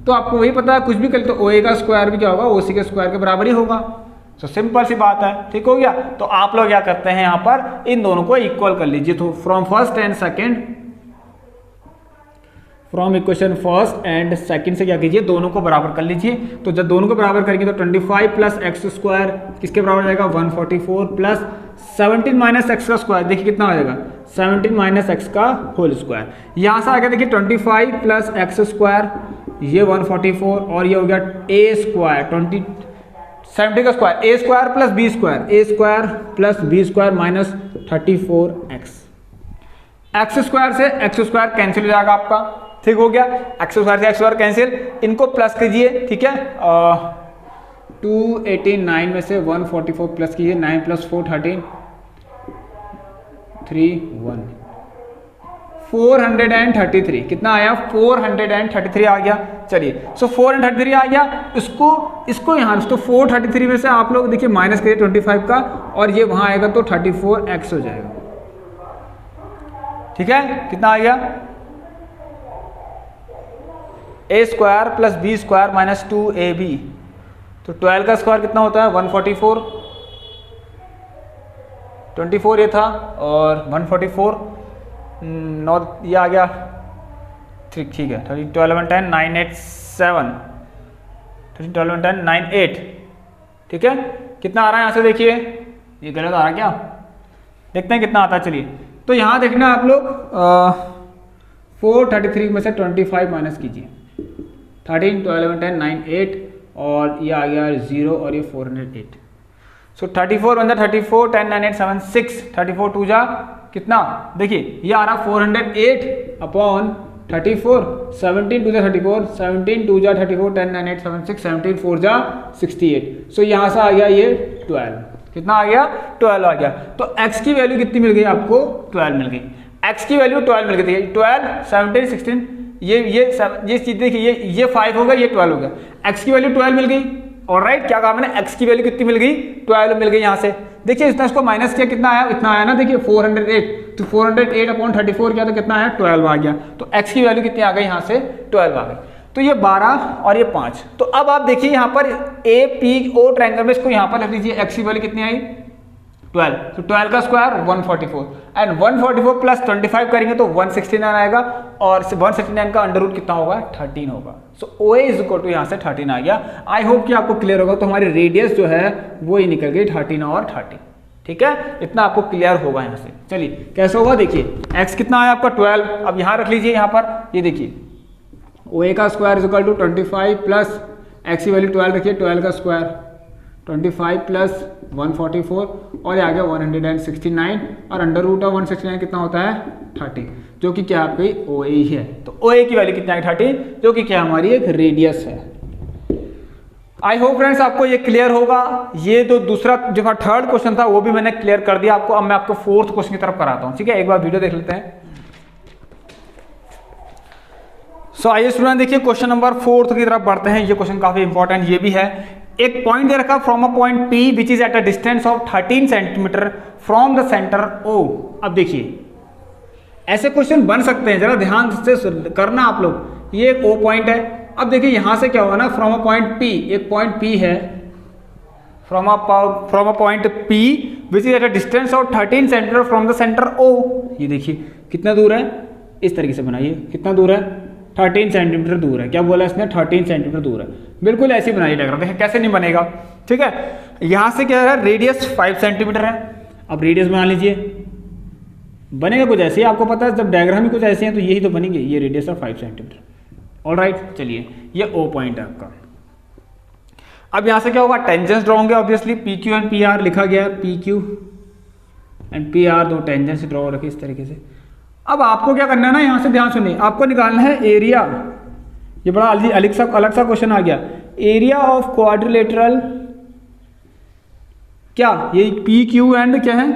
तो आपको वही पता है, कुछ भी कर तो ओ ए का स्क्वायर भी क्या होगा, ओ सी के स्क्वायर के बराबर ही होगा। तो सिंपल सी बात है, ठीक हो गया। तो आप लोग क्या करते हैं यहाँ पर, इन दोनों को इक्वल कर लीजिए। तो from first and second, from equation first and second से क्या कीजिए, दोनों को बराबर कर लीजिए। तो जब दोनों को बराबर करेंगे तो 25 प्लस एक्स स्क्वायर किसके बराबर जाएगा, 144 प्लस 17 माइनस एक्स का स्क्वायर, देखिए कितना हो जाएगा 17 माइनस एक्स का होल स्क्वायर। यहाँ से आगे देखिए 25 प्लस एक्स स्क्वायर, ये 144, और ये हो गया ए स्क्वायर 70 का square, A square plus B square, A square plus B square minus 34x। X square से एक्स स्क्वायर कैंसिल हो जाएगा आपका, ठीक हो गया। एक्स स्क्वायर से एक्स स्क्वायर कैंसिल, इनको प्लस कीजिए, ठीक है। 289 में से 144 प्लस कीजिए, 9 प्लस 4 13 3 1 433, कितना आया 433 आ गया। चलिए सो 433 आ गया, इसको यहाँ तो 433 में से आप लोग देखिए माइनस करिए 25 का, और ये वहाँ आएगा तो 34x हो जाएगा, ठीक है। कितना आ गया, A square plus B square minus 2ab, तो 12 का स्क्वायर कितना होता है 144, 24 ये था, और 144 9 ये आ गया, ठीक है 30 12 and 10 987, 30 12 and 10 98, ठीक है। कितना आ रहा है यहाँ से देखिए, ये गलत आ रहा है क्या, देखते हैं कितना आता है। चलिए तो यहाँ देखना आप लोग 433 में से 25 माइनस कीजिए, 13 12 10 9 8, और ये आ गया 0 और ये 408। सो 34 वन जा 34, 10 9 8 7 6, 34 टू जा कितना, देखिए ये आ रहा 408 अपॉन 34, 17 टू जा 34, 17 टू जा 34, 10 9 8 7 6, 17 4 जा 68। सो यहाँ से आ गया ये 12, कितना आ गया 12 आ गया। तो x की वैल्यू कितनी मिल गई आपको, 12 मिल गई। x की वैल्यू 12 मिल गई, 12 17 16, ये चीज देखिए, ये 5 होगा, ये 12 होगा, x की वैल्यू 12 मिल गई। ऑलराइट, क्या कहा मैंने, x की वैल्यू कितनी मिल गई, 12 मिल गई। यहाँ से देखिए इसको माइनस किया, कितना आया, इतना आया ना, देखिए 408, तो 408 अपॉन 34 किया तो कितना आया, 12 आ गया। तो x की वैल्यू कितनी आ गई, यहाँ से 12 आ गई। तो ये 12 और ये 5। तो अब आप देखिए यहाँ पर APO ट्रायंगल में इसको यहाँ पर रख लीजिए, x की वैल्यू कितनी आई 12, तो 12 का स्क्वायर 144, एंड 144 प्लस 25 करेंगे तो 169 आएगा, और 169 का अंडर रूट कितना होगा, 13 होगा। सो OA इज इक्वल टू यहाँ से 13 आ गया। आई होप कि आपको क्लियर होगा। तो हमारी रेडियस जो है वो ही निकल गई 13 और 30, ठीक है, इतना आपको क्लियर होगा यहाँ से। चलिए कैसे होगा, देखिए x कितना आया आपका 12, अब यहाँ रख लीजिए, यहाँ पर ये देखिए OA का square is equal to 25 plus x की वैल्यू 12 रखिए, 12 का स्क्वायर 25 प्लस 144 और ये आ गया 169, और अंडर रूट ऑफ 169 कितना होता है 30, जो कि क्या आपकी OA ही है। तो OA की वैल्यू कितना है 30, जो कि क्या हमारी एक रेडियस है। आई होप फ्रेंड्स आपको ये क्लियर होगा। ये तो दूसरा जो थर्ड क्वेश्चन था वो भी मैंने क्लियर कर दिया आपको। अब मैं आपको फोर्थ क्वेश्चन की तरफ कराता हूँ, ठीक है, एक बार वीडियो देख लेते हैं। सो आइए स्टूडेंट देखिए क्वेश्चन नंबर 4 की तरफ बढ़ते हैं। ये क्वेश्चन काफी इंपॉर्टेंट ये भी है। एक पॉइंट दे रखा from a point P which is at a distance of 13 centimetre from the centre O। अब देखिए ऐसे क्वेश्चन बन सकते हैं, जरा ध्यान से करना आप लोग। ये एक O पॉइंट है। अब देखिए यहां से क्या होगा ना, फ्रॉम अ पॉइंट P, एक पॉइंट P है, from a point P which is at a distance of 13 centimetre from the centre O। ये देखिए कितना दूर है, इस तरीके से बनाइए, कितना दूर है 13 सेंटीमीटर दूर है। क्या बोला इसने, 13 सेंटीमीटर दूर है। बिल्कुल ऐसे ही बनाइए डायग्राम, देखिए कैसे नहीं बनेगा, ठीक है। यहां से क्या है, रेडियस 5 सेंटीमीटर है। अब रेडियस बना लीजिए, बनेगा कुछ ऐसे ही, आपको पता है जब डायग्राम ही कुछ ऐसे हैं तो यही तो बनेंगे। ये रेडियस है 5 सेंटीमीटर। ऑलराइट, चलिए ये O पॉइंट है आपका। अब यहां से क्या होगा, टेंजेंस ड्रॉ होंगे ऑब्वियसली, PQ एंड PR लिखा गया है, PQ एंड PR दो टेंजेंस ड्रॉ रखे इस तरीके से। अब आपको क्या करना है ना, यहां से ध्यान सुनिए, आपको निकालना है एरिया। ये बड़ा अलग सा क्वेश्चन आ गया, एरिया ऑफ क्वाड्रिलेटरल, क्या ये PQ एंड क्या है,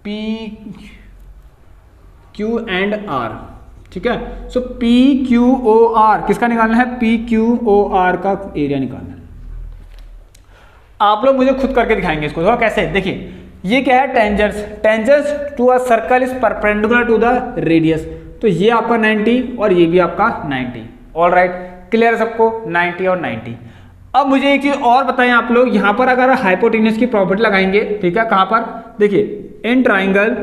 PQ एंड R, ठीक है। सो PQOR किसका निकालना है, PQOR का एरिया निकालना है। आप लोग मुझे खुद करके दिखाएंगे इसको, तो कैसे, देखिए ये क्या है, tangents to a circle is perpendicular to the radius. तो ये आपका 90 और ये भी आपका 90। ऑलराइट, क्लियर सबको, 90 और 90। अब मुझे एक चीज और बताएं आप लोग, यहां पर अगर हाइपोटेन्यूज की प्रॉपर्टी लगाएंगे, ठीक है, कहां पर, देखिए इन ट्राइंगल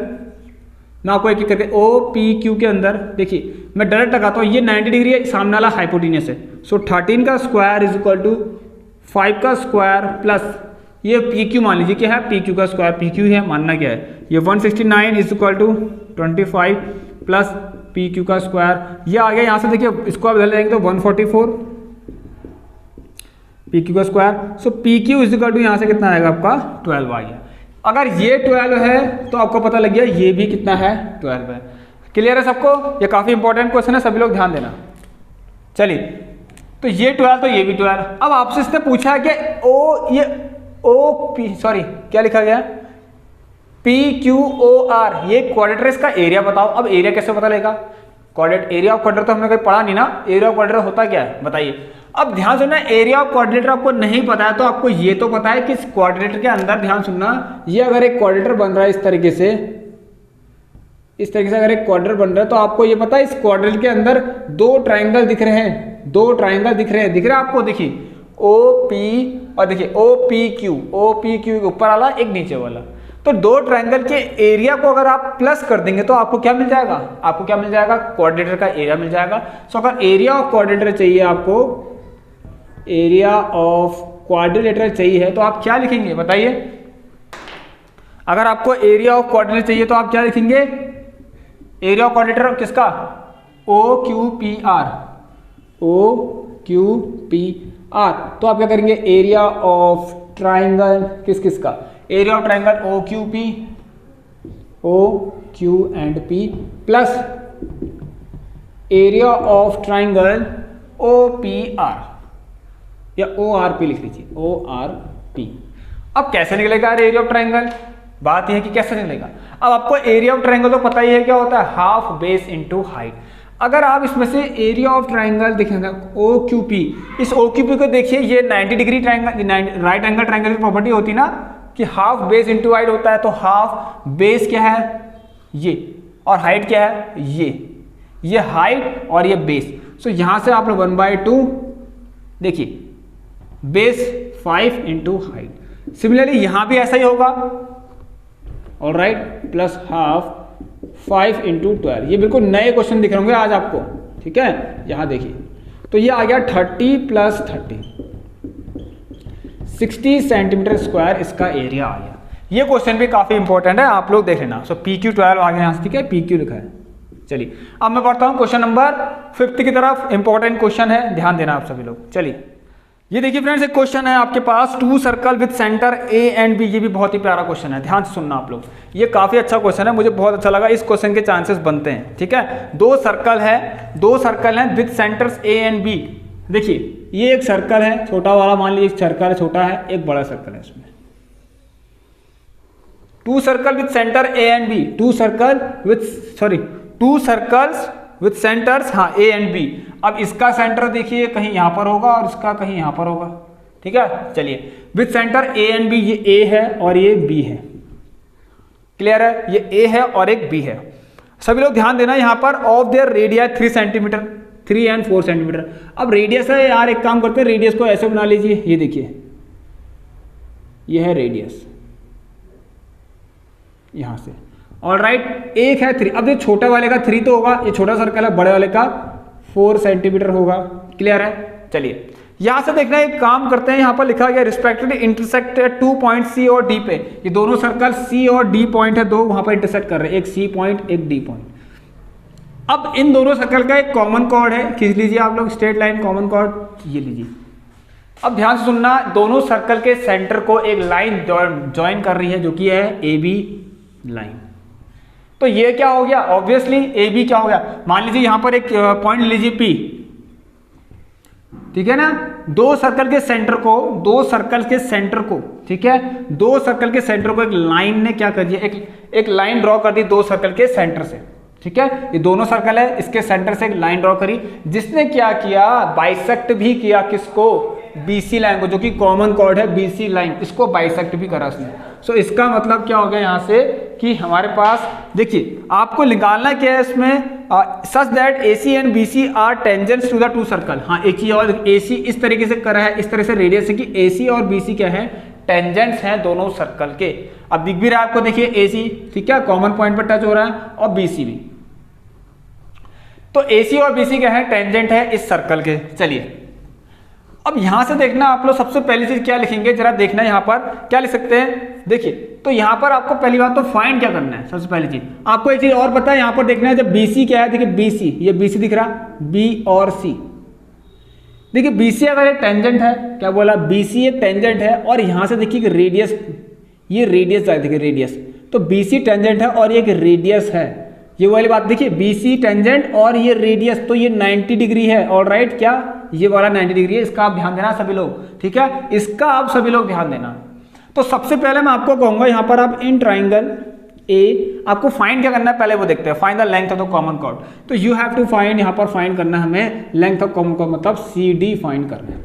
ना, आपको एक करके OPQ के अंदर, देखिए मैं डायरेक्ट लगाता हूं, ये 90 डिग्री है, सामने वाला हाइपोटेन्यूज है। सो 13 का स्क्वायर इज इक्वल टू 5 का स्क्वायर प्लस ये PQ मान लीजिए क्या है, PQ का स्क्वायर, PQ है, मानना क्या है, ये 169 is equal to 25 plus PQ का स्क्वायर, ये आ गया। यहां से देखिए इसको आप बदल देंगे तो 144 PQ का square. So PQ is equal to यहां से कितना आएगा आपका 12 आ गया। अगर ये 12 है तो आपको पता लग गया ये भी कितना है, 12 है। क्लियर है सबको, ये काफी इंपॉर्टेंट क्वेश्चन है, सभी लोग ध्यान देना। चलिए तो ये 12 तो ये भी 12। अब आपसे इसने पूछा कि क्या लिखा गया, PQOR, ये क्वाड्रेटर का एरिया बताओ। अब एरिया कैसे पता लगेगा, एरिया ऑफ क्वाड्रेटर तो हमने कहीं पढ़ा नहीं ना, एरिया ऑफ क्वाड्रेटर होता क्या है बताइए। अब ध्यान सुनना, एरिया ऑफ क्वाड्रेटर आपको नहीं पता है तो आपको ये तो पता है कि इस क्वाड्रेटर के अंदर, ध्यान सुनना, ये अगर एक क्वाड्रेटर बन रहा है इस तरीके से अगर एक क्वाड्रेटर बन रहा है तो आपको ये पता है इस क्वाड्रेटर के अंदर दो ट्राइंगल दिख रहे हैं, दिख रहे हैं आपको, देखिए OP और देखिए OPQ ऊपर वाला, एक नीचे वाला। तो दो ट्रायंगल के एरिया को अगर आप प्लस कर देंगे तो आपको क्या मिल जाएगा, क्वाड्रेटर का एरिया मिल जाएगा। सो अगर एरिया ऑफ क्वाड्रेटर चाहिए आपको, एरिया ऑफ क्वाड्रिलेटरल चाहिए है तो आप क्या लिखेंगे बताइए। अगर आपको एरिया ऑफ क्वाड्रिलेटरल चाहिए तो आप क्या लिखेंगे, एरिया ऑफ क्वाड्रिलेटरल किसका, OQPR, तो आप क्या करेंगे, एरिया ऑफ ट्राइंगल किस किस का, area of triangle O Q and P plus area of triangle O P R या ओ आर पी लिख लीजिए, ओ आर पी। अब कैसे निकलेगा एरिया ऑफ ट्राइंगल, बात यह है कि कैसे निकलेगा। अब आपको एरिया ऑफ ट्राइंगल तो पता ही है क्या होता है, हाफ बेस इनटू हाइट। अगर आप इसमें से एरिया ऑफ ट्राइंगल देखेंगे ओ क्यू पी, इस ओ क्यू पी को देखिए, ये 90 degree triangle, right angle triangle की प्रॉपर्टी होती है ना कि हाफ बेस इनटू हाइट होता है। तो हाफ बेस क्या है ये, और हाइट क्या है ये हाइट और ये बेस। सो यहां से आप लोग 1/2 देखिए, बेस 5 इंटू हाइट। सिमिलरली यहां भी ऐसा ही होगा, ऑलराइट, प्लस हाफ 5 इंटू 12। ये बिल्कुल नए क्वेश्चन दिख रहे होंगे आज आपको, ठीक है। यहां देखिए, तो ये आ गया 30 प्लस 30, 60 सेंटीमीटर स्क्वायर इसका एरिया आ गया। ये क्वेश्चन भी काफी इंपॉर्टेंट है, आप लोग देख लेना। सो PQ12 आ गया यहां से, ठीक है, PQ लिखा है। चलिए अब मैं पढ़ता हूं क्वेश्चन नंबर 5 की तरफ। इंपॉर्टेंट क्वेश्चन है, ध्यान देना आप सभी लोग। चलिए ये देखिए फ्रेंड्स, एक क्वेश्चन है आपके पास, 2 circle with centre A and B. ये भी बहुत ही प्यारा क्वेश्चन है, ध्यान से सुनना आप लोग। ये काफी अच्छा क्वेश्चन है, मुझे बहुत अच्छा लगा। इस क्वेश्चन के चांसेस बनते हैं, ठीक है। 2 सर्कल है with centres A and B. देखिए ये एक सर्कल है, छोटा वाला मान लीजिए, एक सर्कल छोटा है, एक बड़ा सर्कल है। इसमें 2 circle with centre A and B, 2 circles with centres, हाँ, ए एंड बी। अब इसका सेंटर देखिए कहीं यहां पर होगा और इसका कहीं यहां पर होगा, ठीक है। चलिए with centre A and B, ये ए है और ये बी है, क्लियर है, ये ए है और एक बी है। सभी लोग ध्यान देना यहां पर, of their radii 3 centimetre, 3 and 4 centimetre. अब रेडियस है यार, एक काम करते हैं, रेडियस को ऐसे बना लीजिए, ये देखिए ये है रेडियस यहां से, ऑलराइट। एक है 3, अब ये छोटे वाले का 3 तो होगा, ये छोटा सर्कल है, बड़े वाले का 4 सेंटीमीटर होगा, क्लियर है। चलिए यहां से देखना, एक काम करते हैं, यहां पर लिखा गया रिस्पेक्टिवली इंटरसेक्ट 2 पॉइंट सी और डी पे। ये दोनों सर्कल सी और डी पॉइंट है, 2 वहां पर इंटरसेक्ट कर रहे हैं, एक सी पॉइंट एक डी पॉइंट। अब इन दोनों सर्कल का एक कॉमन कॉर्ड है, खींच लीजिए आप लोग, स्ट्रेट लाइन कॉमन कॉर्ड ये लीजिए। अब ध्यान से सुनना, दोनों सर्कल के सेंटर को एक लाइन ज्वाइन कर रही है, जो कि है ए बी लाइन। तो ये क्या हो गया, ऑब्वियसली ए बी क्या हो गया, मान लीजिए यहां पर एक पॉइंट लीजिए P, ठीक है ना। 2 सर्कल के सेंटर को, 2 सर्कल के सेंटर को, ठीक है, 2 सर्कल के सेंटर को एक लाइन ने क्या कर दिया, एक लाइन ड्रॉ कर दी 2 सर्कल के सेंटर से, ठीक है। ये दोनों सर्कल है, इसके सेंटर से एक लाइन ड्रॉ करी, जिसने क्या किया, बाइसेक्ट भी किया, किसको, BC लाइन को, जो कि कॉमन कॉर्ड है BC लाइन, इसको बाइसेक्ट भी करा उसने। सो इसका मतलब क्या हो गया यहां से कि हमारे पास देखिए, आपको निकालना क्या है इसमें, such that AC and BC are tangents to the 2 circle. हाँ, एक ही और AC इस तरीके से करा है, इस तरह से रेडियस है कि AC और BC क्या है, टेंजेंट्स हैं दोनों सर्कल के। अब दिख भी रहा है आपको, देखिए AC, ठीक है, कॉमन पॉइंट पर टच हो रहा है, और BC भी। तो AC और BC क्या है, टेंजेंट है इस सर्कल के। चलिए अब यहां से देखना आप लोग, सबसे पहली चीज क्या लिखेंगे, जरा देखना यहां पर क्या लिख सकते हैं। देखिए तो यहां पर आपको पहली बात तो फाइंड क्या करना है, सबसे पहली चीज आपको एक चीज और पता है, यहां पर देखना है जब BC क्या है, देखिए BC, ये BC दिख रहा, B और C। देखिए BC अगर ये टेंजेंट है, क्या बोला, BC ये टेंजेंट है, और यहां से देखिए रेडियस, ये रेडियस है, देखिए रेडियस, तो BC टेंजेंट है और ये एक रेडियस है, ये वाली बात देखिए, BC टेंजेंट और ये रेडियस, तो ये 90 डिग्री है, ऑलराइट, क्या ये वाला 90 डिग्री है, इसका आप ध्यान देना सभी लोग, ठीक है, इसका आप सभी लोग ध्यान देना। तो सबसे पहले मैं आपको कहूंगा यहां पर आप इन ट्राइंगल ए, आपको फाइंड क्या करना है पहले वो देखते हैं, find the length of the common chord. तो यू हैव टू फाइंड, यहां पर फाइंड करना है हमें लेंथ ऑफ कॉमन कॉर्ड, मतलब CD फाइंड करना है।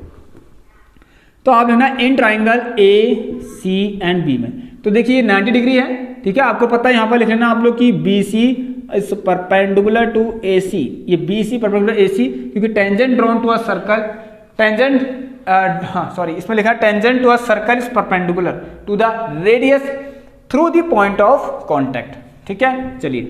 तो आप लेना in triangle A C and B में, तो देखिए 90 डिग्री है, ठीक है, आपको पता है, यहां पर लिख लेना आप लोग की BC is perpendicular to AC, ये BC परपेंडिकुलर AC, क्योंकि tangent drawn to a circle, tangent इसमें लिखा है tangent to a circle is perpendicular to the radius through the point of contact, ठीक है। चलिए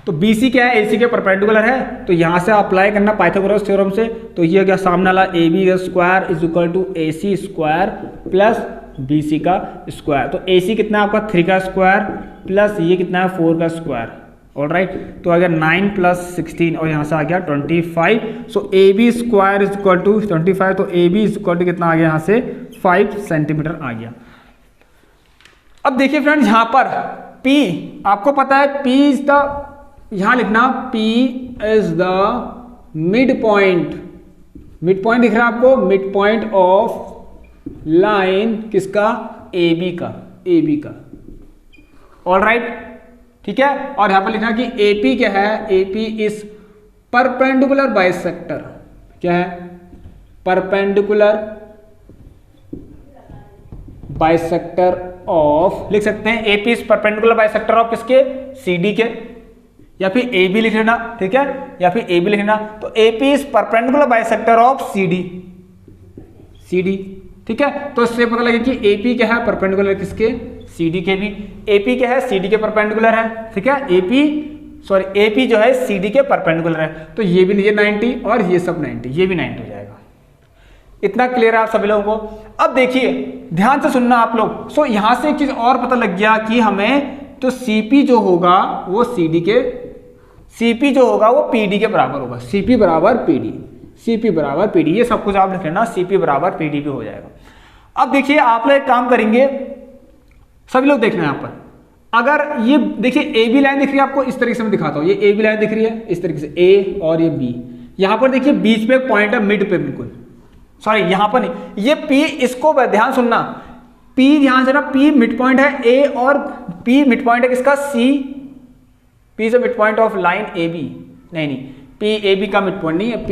तो BC क्या है, AC के परपेंडिकुलर है, तो यहां से अप्लाई करना पाइथागोरस थ्योरम से। तो ये क्या, सामने वाला AB का square is equal to AC square plus BC का स्क्वायर। तो AC कितना है आपका 3 का स्क्वायर, प्लस ये कितना है 4 का स्क्वायर, ऑलराइट। तो आ गया 9 + 16 और यहाँ से आ गया 25। So AB square is equal to 25, तो AB इज इक्वल टू कितना आ गया यहाँ से 5 सेंटीमीटर आ गया। अब देखिए फ्रेंड्स, यहां पर P आपको पता है, P इज द, यहां लिखना P is the mid point, mid point दिख रहा है आपको, मिड पॉइंट ऑफ लाइन किसका, AB का, AB का। ऑलराइट, ठीक है। और यहां पर लिखना कि AP क्या है, AP इज परपेंडिकुलर बाइसेक्टर, क्या है, परपेंडिकुलर बाइसेक्टर ऑफ, लिख सकते हैं AP is perpendicular bisector of किसके, CD के, या फिर AB लिख लेना, ठीक है, या फिर AB लिखना। तो AP is perpendicular bisector of CD, CD, ठीक है। तो इससे पता लगे कि AP क्या है, परपेंडिकुलर किसके, CD के भी। AP क्या है, CD के परपेंडिकुलर है, ठीक है। AP जो है CD के परपेंडिकुलर है, तो ये भी लीजिए 90 और ये सब 90, ये भी 90 हो जाएगा। इतना क्लियर है आप सभी लोगों को। अब देखिए ध्यान से सुनना आप लोग। सो यहां से एक चीज और पता लग गया कि हमें, तो CP जो होगा वो CD के, CP जो होगा वो PD के बराबर होगा, CP बराबर PD, CP बराबर PD, ये सब कुछ आप लिख लेना, CP बराबर PD भी हो जाएगा। अब देखिए आप लोग एक काम करेंगे, सभी लोग देखना यहाँ पर, अगर ये देखिए AB लाइन दिख रही है आपको, इस तरीके से मैं दिखाता हूँ, ये AB लाइन दिख रही है इस तरीके से, A और ये B, यहाँ पर देखिए बीच में एक पॉइंट है, मिड पे बिल्कुल, सॉरी यहाँ पर नहीं, ये P, इसको ध्यान सुनना, P ध्यान से ना, P मिड पॉइंट है A और P मिड पॉइंट है किसका, C, P is the mid point of line AB, नहीं P AB का मिड पॉइंट नहीं है, P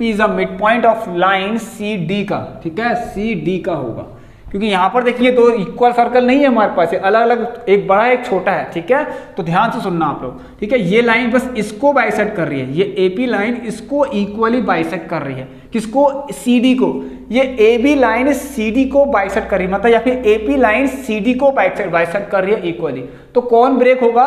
is the mid point of line CD का, ठीक है, CD का होगा, क्योंकि यहां पर देखिए दो इक्वल सर्कल नहीं है हमारे पास, अलग अलग, एक बड़ा एक छोटा है, ठीक है। तो ध्यान से सुनना आप लोग, ठीक है। ये लाइन बस इसको बाइसेक्ट कर रही है, ये AP लाइन इसको इक्वली बाइसेक्ट कर रही है, किसको, CD को। ये AB लाइन CD को बाइसेक्ट कर रही है, मतलब या फिर AP लाइन CD को बाइसेक्ट कर रही है इक्वली। तो कौन ब्रेक होगा,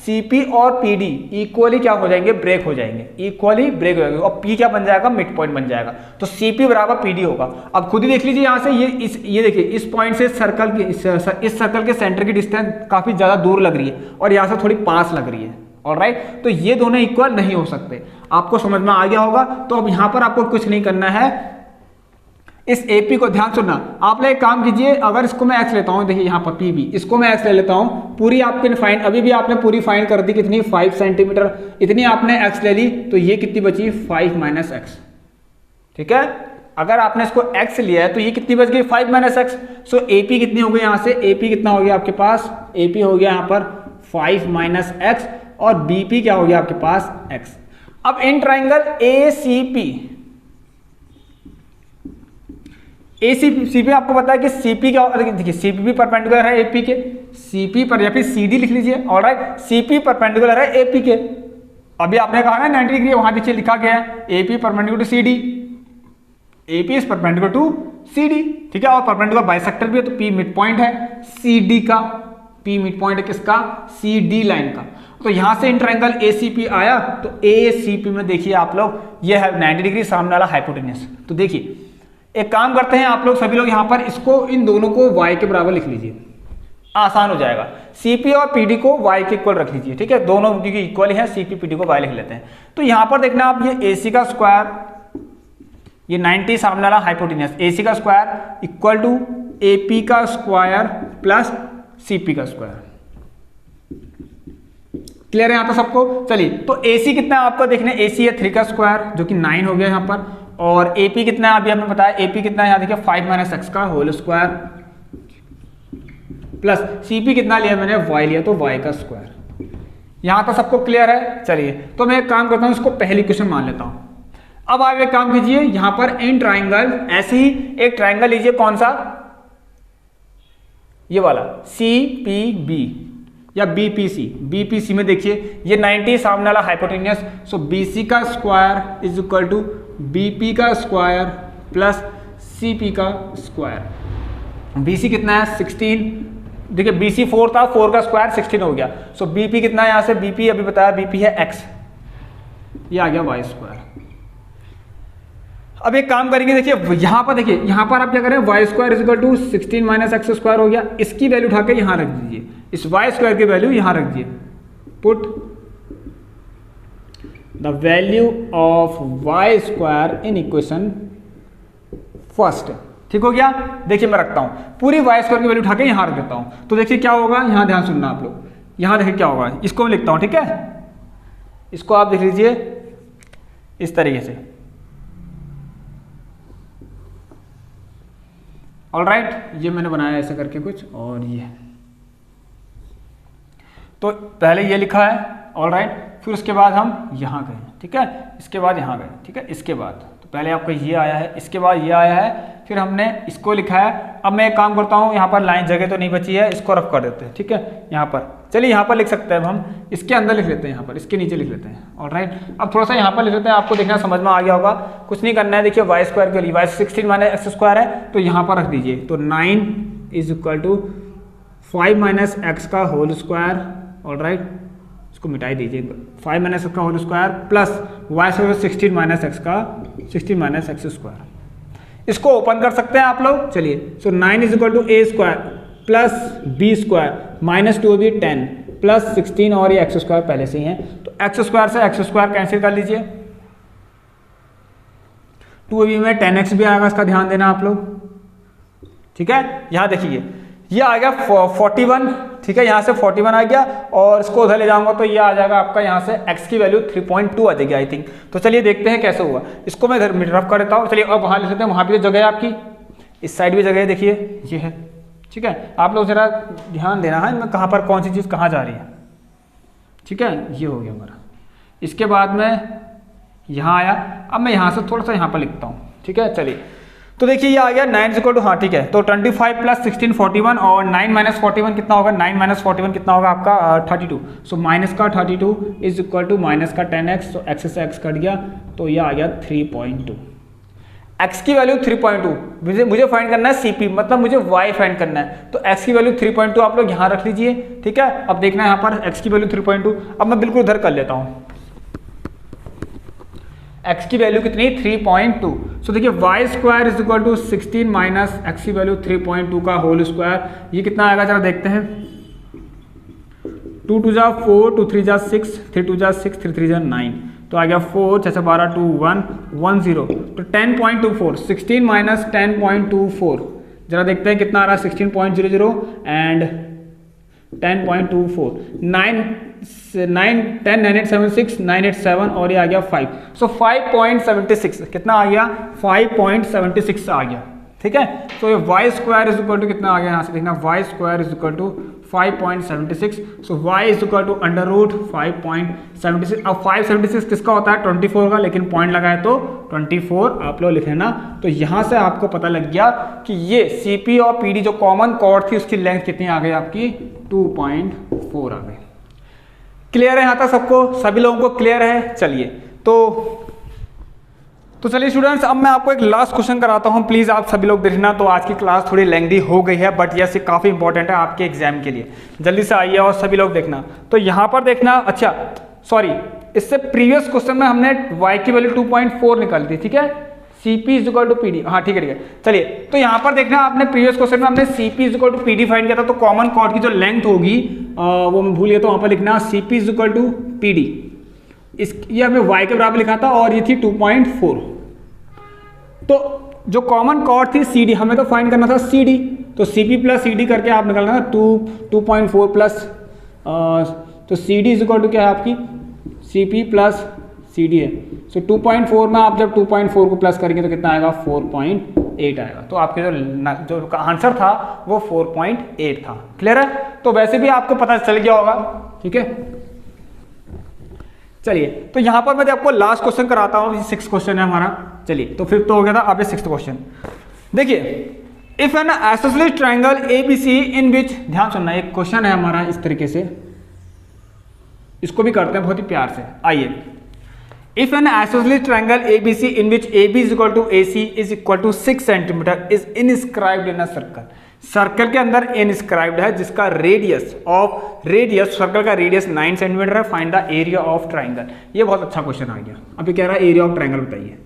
CP और PD इक्वली क्या हो जाएंगे, ब्रेक हो जाएंगे, इक्वली ब्रेक हो जाएंगे, और P क्या बन जाएगा, मिड पॉइंट बन जाएगा। तो CP बराबर PD होगा। अब खुद ही देख लीजिए यहाँ से, ये देखिए इस पॉइंट से सर्कल की, इस सर्कल के सेंटर की डिस्टेंस काफी ज्यादा दूर लग रही है और यहाँ से थोड़ी पास लग रही है, ऑलराइट। तो ये दोनों इक्वल नहीं हो सकते, आपको समझ में आ गया होगा। तो अब यहाँ पर आपको कुछ नहीं करना है, इस AP को ध्यान सुनना, आप लोग एक काम कीजिए, अगर इसको मैं x लेता हूं, देखिए यहाँ पर PB, इसको मैं x ले लेता हूं, पूरी आपके फाइन, अभी भी आपने पूरी फाइन कर दी कितनी, 5 सेंटीमीटर, इतनी आपने x ले ली, तो ये कितनी बची, 5 माइनस x, ठीक है। अगर आपने इसको x लिया है तो ये कितनी बच गई, 5 माइनस x। सो AP कितनी हो गई, यहाँ से AP कितना हो गया आपके पास, AP हो गया यहाँ पर 5 माइनस x, और BP क्या हो गया आपके पास, x। अब इन ट्राइंगल ACP आपको पता है कि CP क्या, देखिए CP भी परपेंडिकुलर है AP के, CP पर, या फिर CD लिख लीजिए, ऑलराइट, CP परपेंडिकुलर है AP के। अभी आपने कहा ना 90 डिग्री, वहां देखिए लिखा गया है AP perpendicular to CD, AP is perpendicular to CD, ठीक है। और परपेंडिकुलर बाइसेक्टर भी है, तो P मिड पॉइंट है CD का, P मिड पॉइंट है किसका, CD लाइन का। तो यहां से इन ट्राइंगल ACP आया, तो ACP में देखिए आप लोग, ये है 90 डिग्री सामने वाला हाइपोटेन्यूस। तो देखिए एक काम करते हैं आप लोग सभी लोग, यहां पर इसको, इन दोनों को y के बराबर लिख लीजिए, आसान हो जाएगा। CP और PD को y के इक्वल रख लीजिए, ठीक है, दोनों क्योंकि इक्वल है, CP PD को y लिख लेते हैं। तो यहां पर देखना आप, ये AC का स्क्वायर, ये 90 सामने वाला हाइपोटेन्यूस, AC का स्क्वायर इक्वल टू AP का स्क्वायर प्लस CP का स्क्वायर। क्लियर है यहां पर सबको। चलिए, तो AC कितना है आपको देखना, AC है 3 का स्क्वायर जो कि 9 हो गया यहां पर, और AP कितना है, अभी हमने बताया AP कितना है, यहाँ देखिए 5 माइनस x का होल स्क्वायर, प्लस CP कितना लिया मैंने, y लिया, तो y का स्क्वायर। यहां तक सबको क्लियर है। चलिए, तो मैं एक काम करता हूं, इसको पहली क्वेश्चन मान लेता हूं। अब आप एक काम कीजिए, यहां पर इन ट्राइंगल, ऐसे ही एक ट्राइंगल लीजिए, कौन सा, ये वाला CPB या BPC में देखिए ये 90 सामने वाला हाइपोटेन्यूस, सो BC का square is equal to BP का स्क्वायर प्लस CP का स्क्वायर। BC कितना है, 16, देखिए BC 4 था, 4 का स्क्वायर 16 हो गया। सो BP कितना है, यहां से BP अभी बताया, BP है x, ये आ गया y स्क्वायर। अब एक काम करेंगे, देखिए यहां पर, देखिए यहां पर आप क्या करें, y square is equal to 16 minus x square हो गया, इसकी वैल्यू उठा के यहां रख दीजिए, इस y स्क्वायर की वैल्यू यहां रख दीजिए, put the value of y square in equation first, ठीक हो गया। देखिए मैं रखता हूँ पूरी वाई स्क्वायर की वैल्यू उठा के यहाँ रख देता हूँ, तो देखिए क्या होगा, यहाँ ध्यान सुनना आप लोग, यहाँ देखिए क्या होगा, इसको मैं लिखता हूँ, ठीक है, इसको आप लिख लीजिए इस तरीके से, ऑलराइट। ये मैंने बनाया ऐसा करके कुछ, और ये तो पहले ये लिखा है, ऑलराइट, फिर उसके बाद हम यहाँ गए, ठीक है, इसके बाद यहाँ गए, ठीक है, इसके बाद तो पहले आपका ये आया है, इसके बाद ये आया है, फिर हमने इसको लिखा है। अब मैं एक काम करता हूँ, यहाँ पर लाइन जगह तो नहीं बची है, इसको रफ कर देते हैं, ठीक है, यहाँ पर चलिए यहाँ पर लिख सकते हैं, अब हम इसके अंदर लिख लेते हैं, यहाँ पर इसके नीचे लिख लेते हैं, ऑलराइट। अब थोड़ा सा यहाँ पर लिख लेते हैं, आपको देखना समझ में आ गया होगा, कुछ नहीं करना है। देखिए वाई स्क्वायर के लिए वाई 16 माइनस एक्स स्क्वायर है, तो यहाँ पर रख दीजिए, तो 9 is equal to 5 minus x का होल स्क्वायर, ऑलराइट, इसको मिटाई दीजिए, 5 माइनस एक्स का whole square plus y square 16 minus x का 16 माइनस एक्स स्क्वायर। इसको ओपन कर सकते हैं आप लोग, चलिए, so 9 is equal to a square plus B square minus 2b 10 plus 16, और ये एक्स स्क्वायर पहले से ही है, तो एक्स स्क्वायर से एक्स स्क्वायर कैंसिल कर लीजिए, 2b में 10x भी आएगा, इसका ध्यान देना आप लोग, ठीक है। यहाँ देखिए ये आ गया 41, ठीक है, यहाँ से 41 आ गया, और इसको उधर ले जाऊंगा तो ये आ जाएगा आपका, यहाँ से x की वैल्यू 3.2 आ जाएगी आई थिंक। तो चलिए देखते हैं कैसे हुआ, इसको मैं इधर रफ कर देता हूँ। चलिए अब वहाँ लिख लेते हैं, वहाँ भी जगह है आपकी, इस साइड भी जगह है, देखिए ये है, ठीक है। आप लोग जरा ध्यान देना है मैं कहाँ पर कौन सी चीज़ कहाँ जा रही है, ठीक है, ये हो गया हमारा। इसके बाद में यहाँ आया, अब मैं यहाँ से थोड़ा सा यहाँ पर लिखता हूँ, ठीक है। चलिए तो देखिए ये आ गया 9 इक्वल टू, हाँ ठीक है, तो 25 प्लस 16 41, और 9 माइनस 41 कितना होगा, 9 माइनस 41 कितना होगा आपका 32, सो माइनस का 32 इज इक्वल टू माइनस का 10x, तो x से x कट गया, तो ये आ गया 3.2, x की वैल्यू 3.2, मुझे फाइंड करना है CP, मतलब मुझे y फाइंड करना है, तो x की वैल्यू 3.2 आप लोग यहाँ रख लीजिए, ठीक है। अब देखना है यहाँ पर x की वैल्यू 3.2, अब मैं बिल्कुल उधर कर लेता हूँ, x की वैल्यू कितनी 3.2, सो देखिए y square is equal to 16 minus x की वैल्यू 3.2 का होल स्क्वायर, ये कितना आएगा जरा देखते हैं, 2 2 जा 4, 2 3 जा 6, 3 2 जा 6, 3 3 जा 9, तो आ गया 4 6 12 2 1 1 0, तो 10.24, 16 माइनस 10.24, जरा देखते हैं कितना आ रहा है, 16.00 एंड 10.24, 9 10 9876 987, और ये आ गया 5, सो 5.76 कितना आ गया, 5.76 आ गया, ठीक है। तो ये y square is equal to कितना आ गया, यहाँ से देखना, y square is equal to 5.76, so y is equal to under root 5.76। अब 576 किसका होता है, 24 का, लेकिन पॉइंट लगाए तो 24 आप लोग लिखे ना, तो यहाँ से आपको पता लग गया कि ये CP और PD जो कॉमन कॉर्ड थी उसकी लेंथ कितनी आ गई आपकी, 2.4 आ गई। क्लियर है यहाँ तक सबको, सभी लोगों को क्लियर है। चलिए तो चलिए स्टूडेंट्स, अब मैं आपको एक लास्ट क्वेश्चन कराता हूँ, प्लीज़ आप सभी लोग देखना। तो आज की क्लास थोड़ी लेंथी हो गई है, बट यस ये काफ़ी इंपॉर्टेंट है आपके एग्जाम के लिए, जल्दी से आइए और सभी लोग देखना। तो यहाँ पर देखना, अच्छा सॉरी, इससे प्रीवियस क्वेश्चन में हमने y की वैल्यू 2.4 निकाली थी, ठीक है, CP is equal to PD, हाँ ठीक है। चलिए तो यहाँ पर देखना, आपने प्रीवियस क्वेश्चन में हमने CP is equal to PD find किया था, तो कॉमन कॉर्ड की जो लेंथ होगी वो मैं भूल गया, तो वहाँ पर लिखना CP is equal to PD, ये हमने y के बराबर लिखा था, और ये थी 2.4। तो जो कॉमन कॉर्ड थी CD, हमें तो फाइंड करना था CD, तो CP प्लस CD करके आप निकालना 2.4 प्लस, तो CD इज इक्वल टू क्या है आपकी, CP प्लस CD है, सो 2.4 में आप जब 2.4 को प्लस करेंगे तो कितना आएगा, 4.8 आएगा। तो आपके जो आंसर था वो 4.8 था। क्लियर है, तो वैसे भी आपको पता चल गया होगा, ठीक है। चलिए तो यहाँ पर मैं आपको लास्ट क्वेश्चन कराता हूँ, 6 क्वेश्चन है हमारा। चलिए तो 5th तो हो गया था, अब ये 6th क्वेश्चन देखिए, if an isosceles triangle ABC in विच, ध्यान सुनना, एक क्वेश्चन है हमारा इस तरीके से, इसको भी करते हैं बहुत ही प्यार से। आइए, if an isosceles triangle ABC in which AB is equal to AC is equal to 6 centimetre is inscribed in a circle, circle के अंदर इनस्क्राइब्ड है जिसका रेडियस सर्कल का रेडियस 9 सेंटीमीटर है, find the area of triangle. ये बहुत अच्छा क्वेश्चन आ गया। अभी कह रहा है एरिया ऑफ ट्रायंगल बताइए।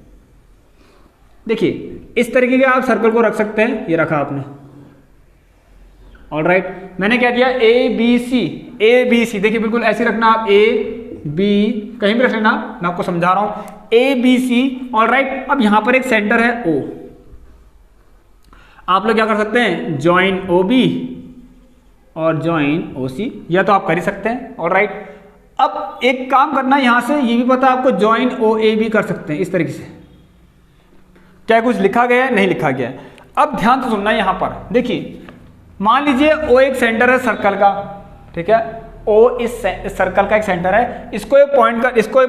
देखिए इस तरीके के आप सर्कल को रख सकते हैं, ये रखा आपने, ऑलराइट। मैंने क्या दिया, ABC, देखिए बिल्कुल ऐसे रखना आप, AB कहीं भी रख लेना, मैं आपको समझा रहा हूं, ABC, ऑलराइट। अब यहां पर एक सेंटर है O, आप लोग क्या कर सकते हैं, ज्वाइन ओ बी और ज्वाइन ओ सी, या तो आप कर ही सकते हैं। ऑलराइट, अब एक काम करना यहां से, ये भी पता है आपको ज्वाइन ओ ए भी कर सकते हैं इस तरीके से। क्या कुछ लिखा गया है? नहीं लिखा गया है। अब ध्यान से सुनना, यहां पर देखिए, मान लीजिए ओ एक सेंटर है सर्कल का, ठीक है, ओ इस सर्कल का एक सेंटर है, इसको एक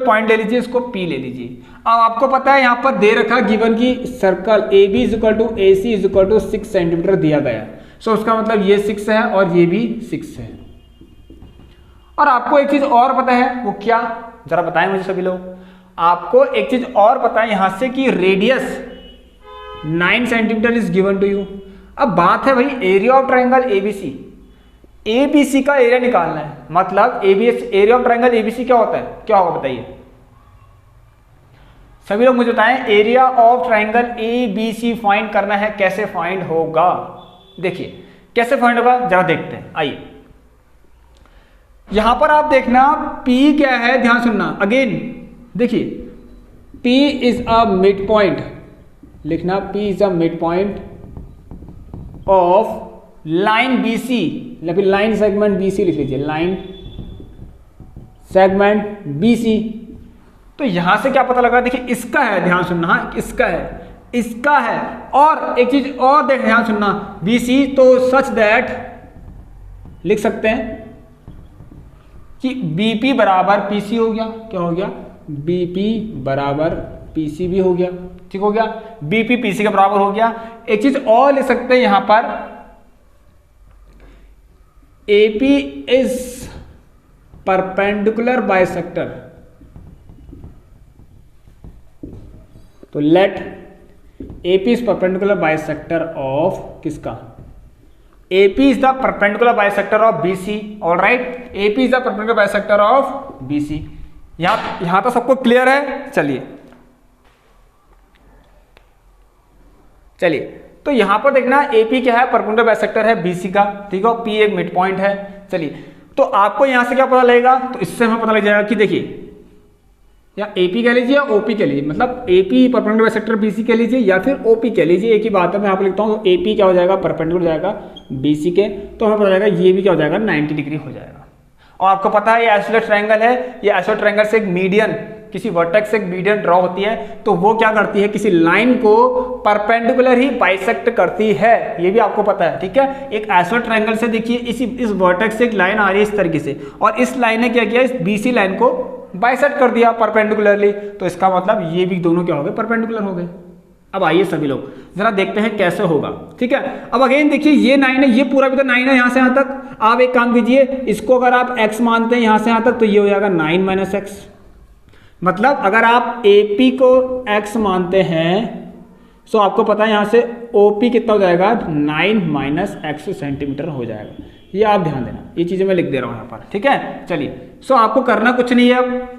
पॉइंट ले लीजिए, इसको पी ले लीजिए। अब आपको पता है यहां पर दे रखा गिवन की circle A B is equal to A C is equal to 6 centimetre दिया गया। सो उसका मतलब ये 6 है और ये भी 6 है। और आपको एक चीज और पता है, वो क्या, जरा बताएं मुझे सभी लोग। आपको एक चीज और पता है यहां से कि radius 9 centimetre is given to you. अब बात है भाई area of triangle ABC, ABC का एरिया निकालना है। मतलब एरिया ऑफ ट्रायंगल एबीसी क्या होता है, क्या होगा बताइए सभी लोग मुझे बताएं। Area of triangle ABC find करना है, कैसे फाइंड होगा? देखिए कैसे फाइंड होगा, जरा देखते हैं, आइए। यहां पर आप देखना P क्या है, ध्यान सुनना। अगेन देखिए, P is a mid point, लिखना P is a mid point of line BC, या फिर लाइन सेगमेंट BC लिख लीजिए, लाइन सेगमेंट BC। तो यहां से क्या पता लगा, देखिए इसका है, ध्यान सुनना, इसका है, इसका है। और एक चीज और देख, ध्यान सुनना, BC तो सच दैट लिख सकते हैं कि BP बराबर PC हो गया। क्या हो गया, BP बराबर PC भी हो गया, ठीक हो गया, BP PC के बराबर हो गया। एक चीज और लिख सकते हैं यहां पर, AP इज परपेंडिकुलर बाइसेक्टर। तो let AP is perpendicular bisector of किसका, AP is the perpendicular bisector of BC। Alright, AP is the perpendicular bisector of BC। यहां तो सबको क्लियर है। चलिए तो यहां पर देखना AP क्या है, परपेंडिकुलर बाइसेक्टर है BC का, ठीक है, P एक मिड पॉइंट है। चलिए तो आपको यहां से क्या पता लगेगा, तो इससे हमें पता लग जाएगा कि देखिए, या AP कह लीजिए या OP कह लीजिए, मतलब AP परपेंडिकुलर बाइसेक्टर BC कह लीजिए या फिर OP कह लीजिए, एक ही बात है। मैं यहाँ पर लिखता हूँ, तो AP क्या हो जाएगा, परपेंडिकुलर जाएगा BC के, तो हमें पता लगेगा ये भी क्या हो जाएगा, 90 डिग्री हो जाएगा। और आपको पता है ये आइसोलेट ट्रायंगल है, ये आइसोलेट ट्रायंगल से एक मीडियन, किसी वर्टेक्स से एक मीडियन ड्रॉ होती है, तो वो क्या करती है, किसी लाइन को परपेंडिकुलर ही बाइसेक्ट करती है, ये भी आपको पता है, ठीक है। एक आइसोलेट ट्रायंगल से देखिए इस वर्टेक्स से एक लाइन आ रही है इस तरीके से, और इस लाइन ने क्या किया, इस BC लाइन को बाइसेक्ट कर दिया परपेंडिकुलरली, तो इसका मतलब ये भी दोनों क्या हो गए, परपेंडिकुलर हो गए। अब आइए सभी लोग जरा देखते हैं कैसे होगा, ठीक है। अब अगेन देखिए ये 9 है, ये पूरा भी तो 9 है यहां से यहां तक। आप एक काम कीजिए, इसको अगर आप x मानते हैं यहां से यहां तक, तो ये हो जाएगा 9 माइनस x। मतलब अगर आप AP को x मानते हैं, तो आपको पता है यहां से OP कितना हो जाएगा, 9 माइनस x सेंटीमीटर हो जाएगा। ये आप ध्यान देना, ये चीजें मैं लिख दे रहा हूं यहां पर, ठीक है। चलिए सो आपको करना कुछ नहीं है, अब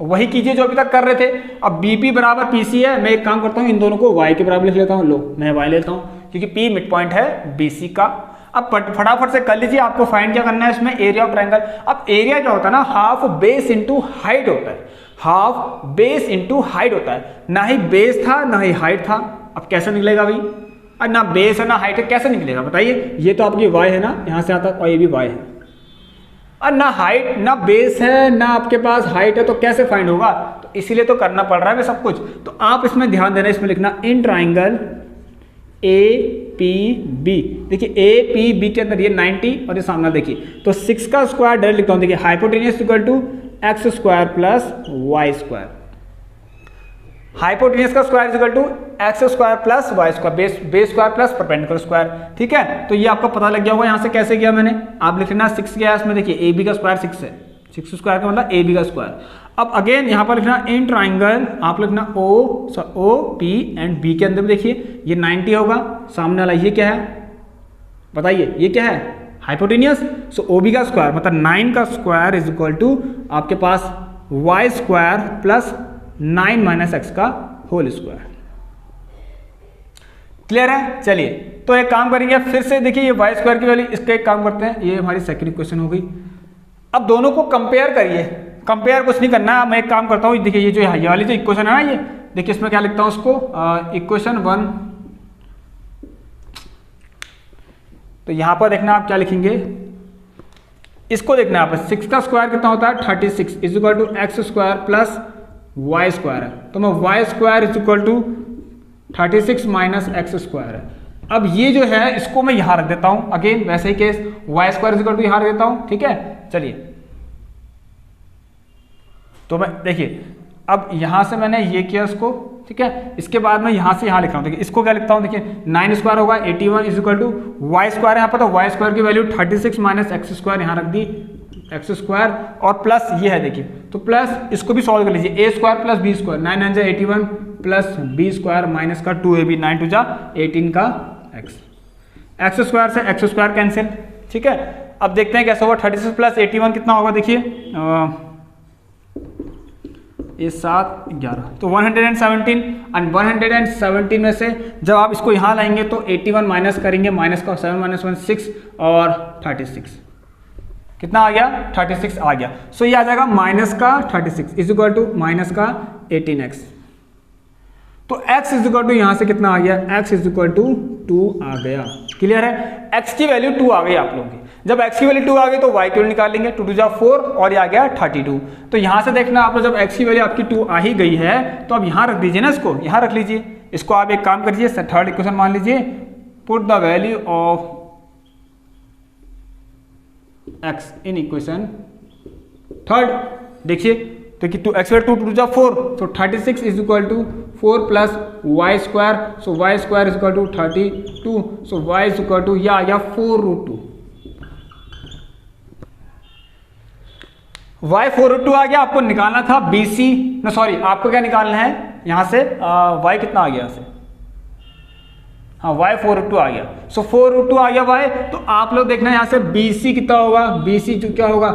वही कीजिए जो अभी तक कर रहे थे। अब BP बराबर PC है, मैं एक काम करता हूं, इन दोनों को y के बराबर लिख लेता हूं। लो मैं y लेता हूं, क्योंकि P मिड पॉइंट है BC का। अब फटाफट से कर लीजिए, आपको फाइंड क्या करना है इसमें, एरिया ऑफ ट्रायंगल। अब एरिया क्या होता है ना, हाफ बेस इंटू हाइट होता है, हाफ बेस इंटू हाइट होता है। ना ही बेस था ना ही हाइट था, अब कैसे निकलेगा भाई, और ना बेस है ना हाइट है, कैसे निकलेगा बताइए। ये तो आपकी y है ना, यहां से आता है, और ये भी y है, और ना हाइट ना बेस है ना आपके पास हाइट है, तो कैसे फाइंड होगा। तो इसीलिए तो करना पड़ रहा है सब कुछ। तो आप इसमें ध्यान देना, इसमें लिखना इन ट्राइंगल APB। देखिए APB के अंदर ये 90 और ये सामने देखिए, तो 6 का स्क्वायर डायरेक्ट लिखता हूं। देखिए hypotenuse equal to x square plus y square, hypotenuse का square equal to x square plus y square, base square plus perpendicular square, ठीक है। तो ये आपको पता लग गया होगा यहाँ से कैसे किया मैंने। आप लिखना 6 गया इसमें, देखिए AB का स्क्वायर 6 है, 6 स्क्वायर का मतलब AB का स्क्वायर। अब अगेन यहाँ पर लिखना इन ट्राइंगल, आप लिखना OP एंड B के अंदर भी देखिए ये 90 होगा, सामने वाला ये क्या है बताइए, ये क्या है, हाइपोटेनियस। सो OB का स्क्वायर मतलब 9 का स्क्वायर इज इक्वल टू आपके पास y square plus 9 minus x का होल स्क्वायर। क्लियर है। चलिए तो एक काम करेंगे फिर से, देखिए ये y स्क्वायर की वैल्यू, इसका एक काम करते हैं, ये हमारी सेकंड इक्वेशन हो गई। अब दोनों को कंपेयर करिए, कंपेयर कुछ नहीं करना, मैं एक काम करता हूँ, देखिए ये जो ये वाली जो इक्वेशन है ना, ये देखिए इसमें क्या लिखता हूँ उसको, इक्वेशन 1, तो यहाँ पर देखना आप क्या लिखेंगे, इसको देखना यहाँ पर 6 का स्क्वायर कितना होता है 36 is equal to x square plus y square है। तो मैं y square is equal to 36 minus x square है। अब ये जो है इसको मैं यहाँ रख देता हूँ, अगेन वैसे ही case Y square is equal to यहाँ रख देता हूँ, ठीक है। चलिए तो मैं देखिए अब यहाँ से मैंने ये किया इसको, ठीक है। इसके बाद मैं यहाँ से यहाँ लिख रहा हूँ, देखिए इसको क्या लिखता हूँ, देखिए 9 स्क्वायर होगा 81 is equal to y square, यहाँ पर तो वाई स्क्वायर की वैल्यू 36 माइनस एक्स स्क्वायर यहाँ रख दी एक्स स्क्वायर और प्लस ये है देखिए, तो प्लस इसको भी सॉल्व कर लीजिए, ए स्क्वायर प्लस बी स्क्वायर 9 9 जा 81 प्लस बी स्क्वायर माइनस का 2ab 9 2 जा 18 का एक्स स्क्वायर से एक्स स्क्वायर कैंसिल, ठीक है। अब देखते हैं कैसा होगा 36 प्लस 81 कितना होगा, देखिए ये 7 11 तो 117 एंड 117 में से जब आप इसको यहाँ लाएंगे तो 81 माइनस करेंगे, माइनस का 7 माइनस 1 6 और 36 कितना आ गया 36 आ गया। सो ये आ जाएगा माइनस का 36 इज इक्वल टू माइनस का 18x। तो x इज इक्वल टू यहाँ से कितना आ गया, x इज इक्वल टू 2 आ गया। क्लियर है, x की वैल्यू 2 आ गई आप लोगों की। जब x की वैल्यू 2 आ गई तो y की वैल्यू निकाल लेंगे, 2 2 जा 4 और ये आ गया 32। तो यहाँ से देखना आप लोग जब x की वैल्यू आपकी 2 आ ही गई है तो अब यहाँ रख दीजिए ना, इसको यहाँ रख लीजिए। इसको आप एक काम करिए, थर्ड इक्वेशन मान लीजिए, put the value of x in equation third. देखिए तो कि 2x वैल्यू 2 2 जा 4 तो 36 is equal to 4 plus y square, so y square is equal to 32, so y is equal to यह आ गया 4√2। y 4√2 आ गया। आपको निकालना था BC, ना सॉरी आपको क्या निकालना है यहाँ से y कितना आ गया यहाँ से, हाँ y 4√2 आ गया। सो 4√2 आ गया y। तो आप लोग देखना यहाँ से BC कितना होगा, BC जो क्या होगा,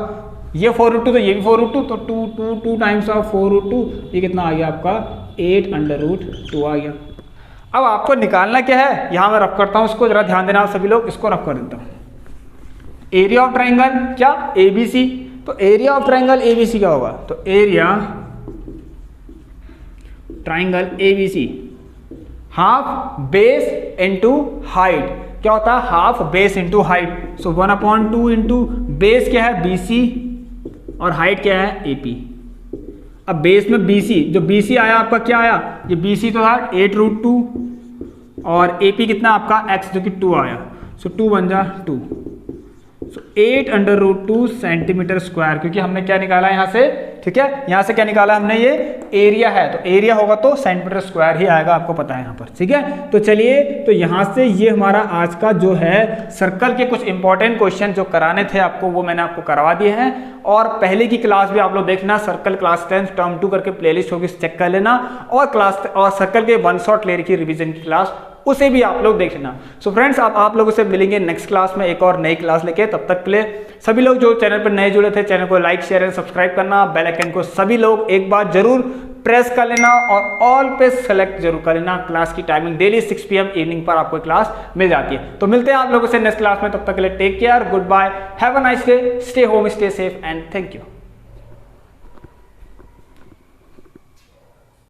ये 4√2 तो ये भी 4√2 तो 2 टाइम्स ऑफ 4√2 ये कितना आ गया आपका 8√2 आ गया। अब आपको निकालना क्या है, यहाँ मैं रफ करता हूँ इसको, जरा ध्यान देना आप सभी लोग, इसको रफ कर देता हूँ। एरिया ऑफ ट्राइंगल क्या ABC, तो एरिया ऑफ ट्राइंगल ABC क्या होगा, तो area triangle ABC half base into height क्या होता है, हाफ बेस इनटू हाइट। सो 1/2 इंटू बेस क्या है BC और हाइट क्या है AP। अब बेस में BC, जो BC आया आपका क्या आया, ये BC तो था 8√2 और AP कितना आपका x जो कि 2 आया, सो 2 1 जा 2, सो 8√2 सेंटीमीटर स्क्वायर, क्योंकि हमने क्या निकाला यहाँ से, ठीक है, यहाँ से क्या निकाला हमने, ये एरिया है, तो एरिया होगा तो सेंटीमीटर स्क्वायर ही आएगा, आपको पता है यहाँ पर, ठीक है। तो चलिए तो यहाँ से ये हमारा आज का जो है सर्कल के कुछ इंपॉर्टेंट क्वेश्चन जो कराने थे आपको वो मैंने आपको करवा दिए हैं। और पहले की क्लास भी आप लोग देखना, सर्कल क्लास 10 टर्म 2 करके प्लेलिस्ट होगी, चेक कर लेना, और सर्कल के 1 शॉट ले रखी रिवीजन की क्लास उसे भी आप लोग देखना। सो फ्रेंड्स आप लोगों से मिलेंगे नेक्स्ट क्लास में एक और नई क्लास लेके, तब तक के लिए सभी लोग जो चैनल पर नए जुड़े थे चैनल को लाइक शेयर एंड सब्सक्राइब करना, बेल आइकन को सभी लोग एक बार जरूर प्रेस कर लेना और ऑल पे सेलेक्ट जरूर कर लेना। क्लास की टाइमिंग डेली 6 PM इवनिंग पर आपको क्लास मिल जाती है। तो मिलते हैं आप लोगों से नेक्स्ट क्लास में, तब तक के लिए take care, good bye, have a nice day, stay home, stay safe and thank you.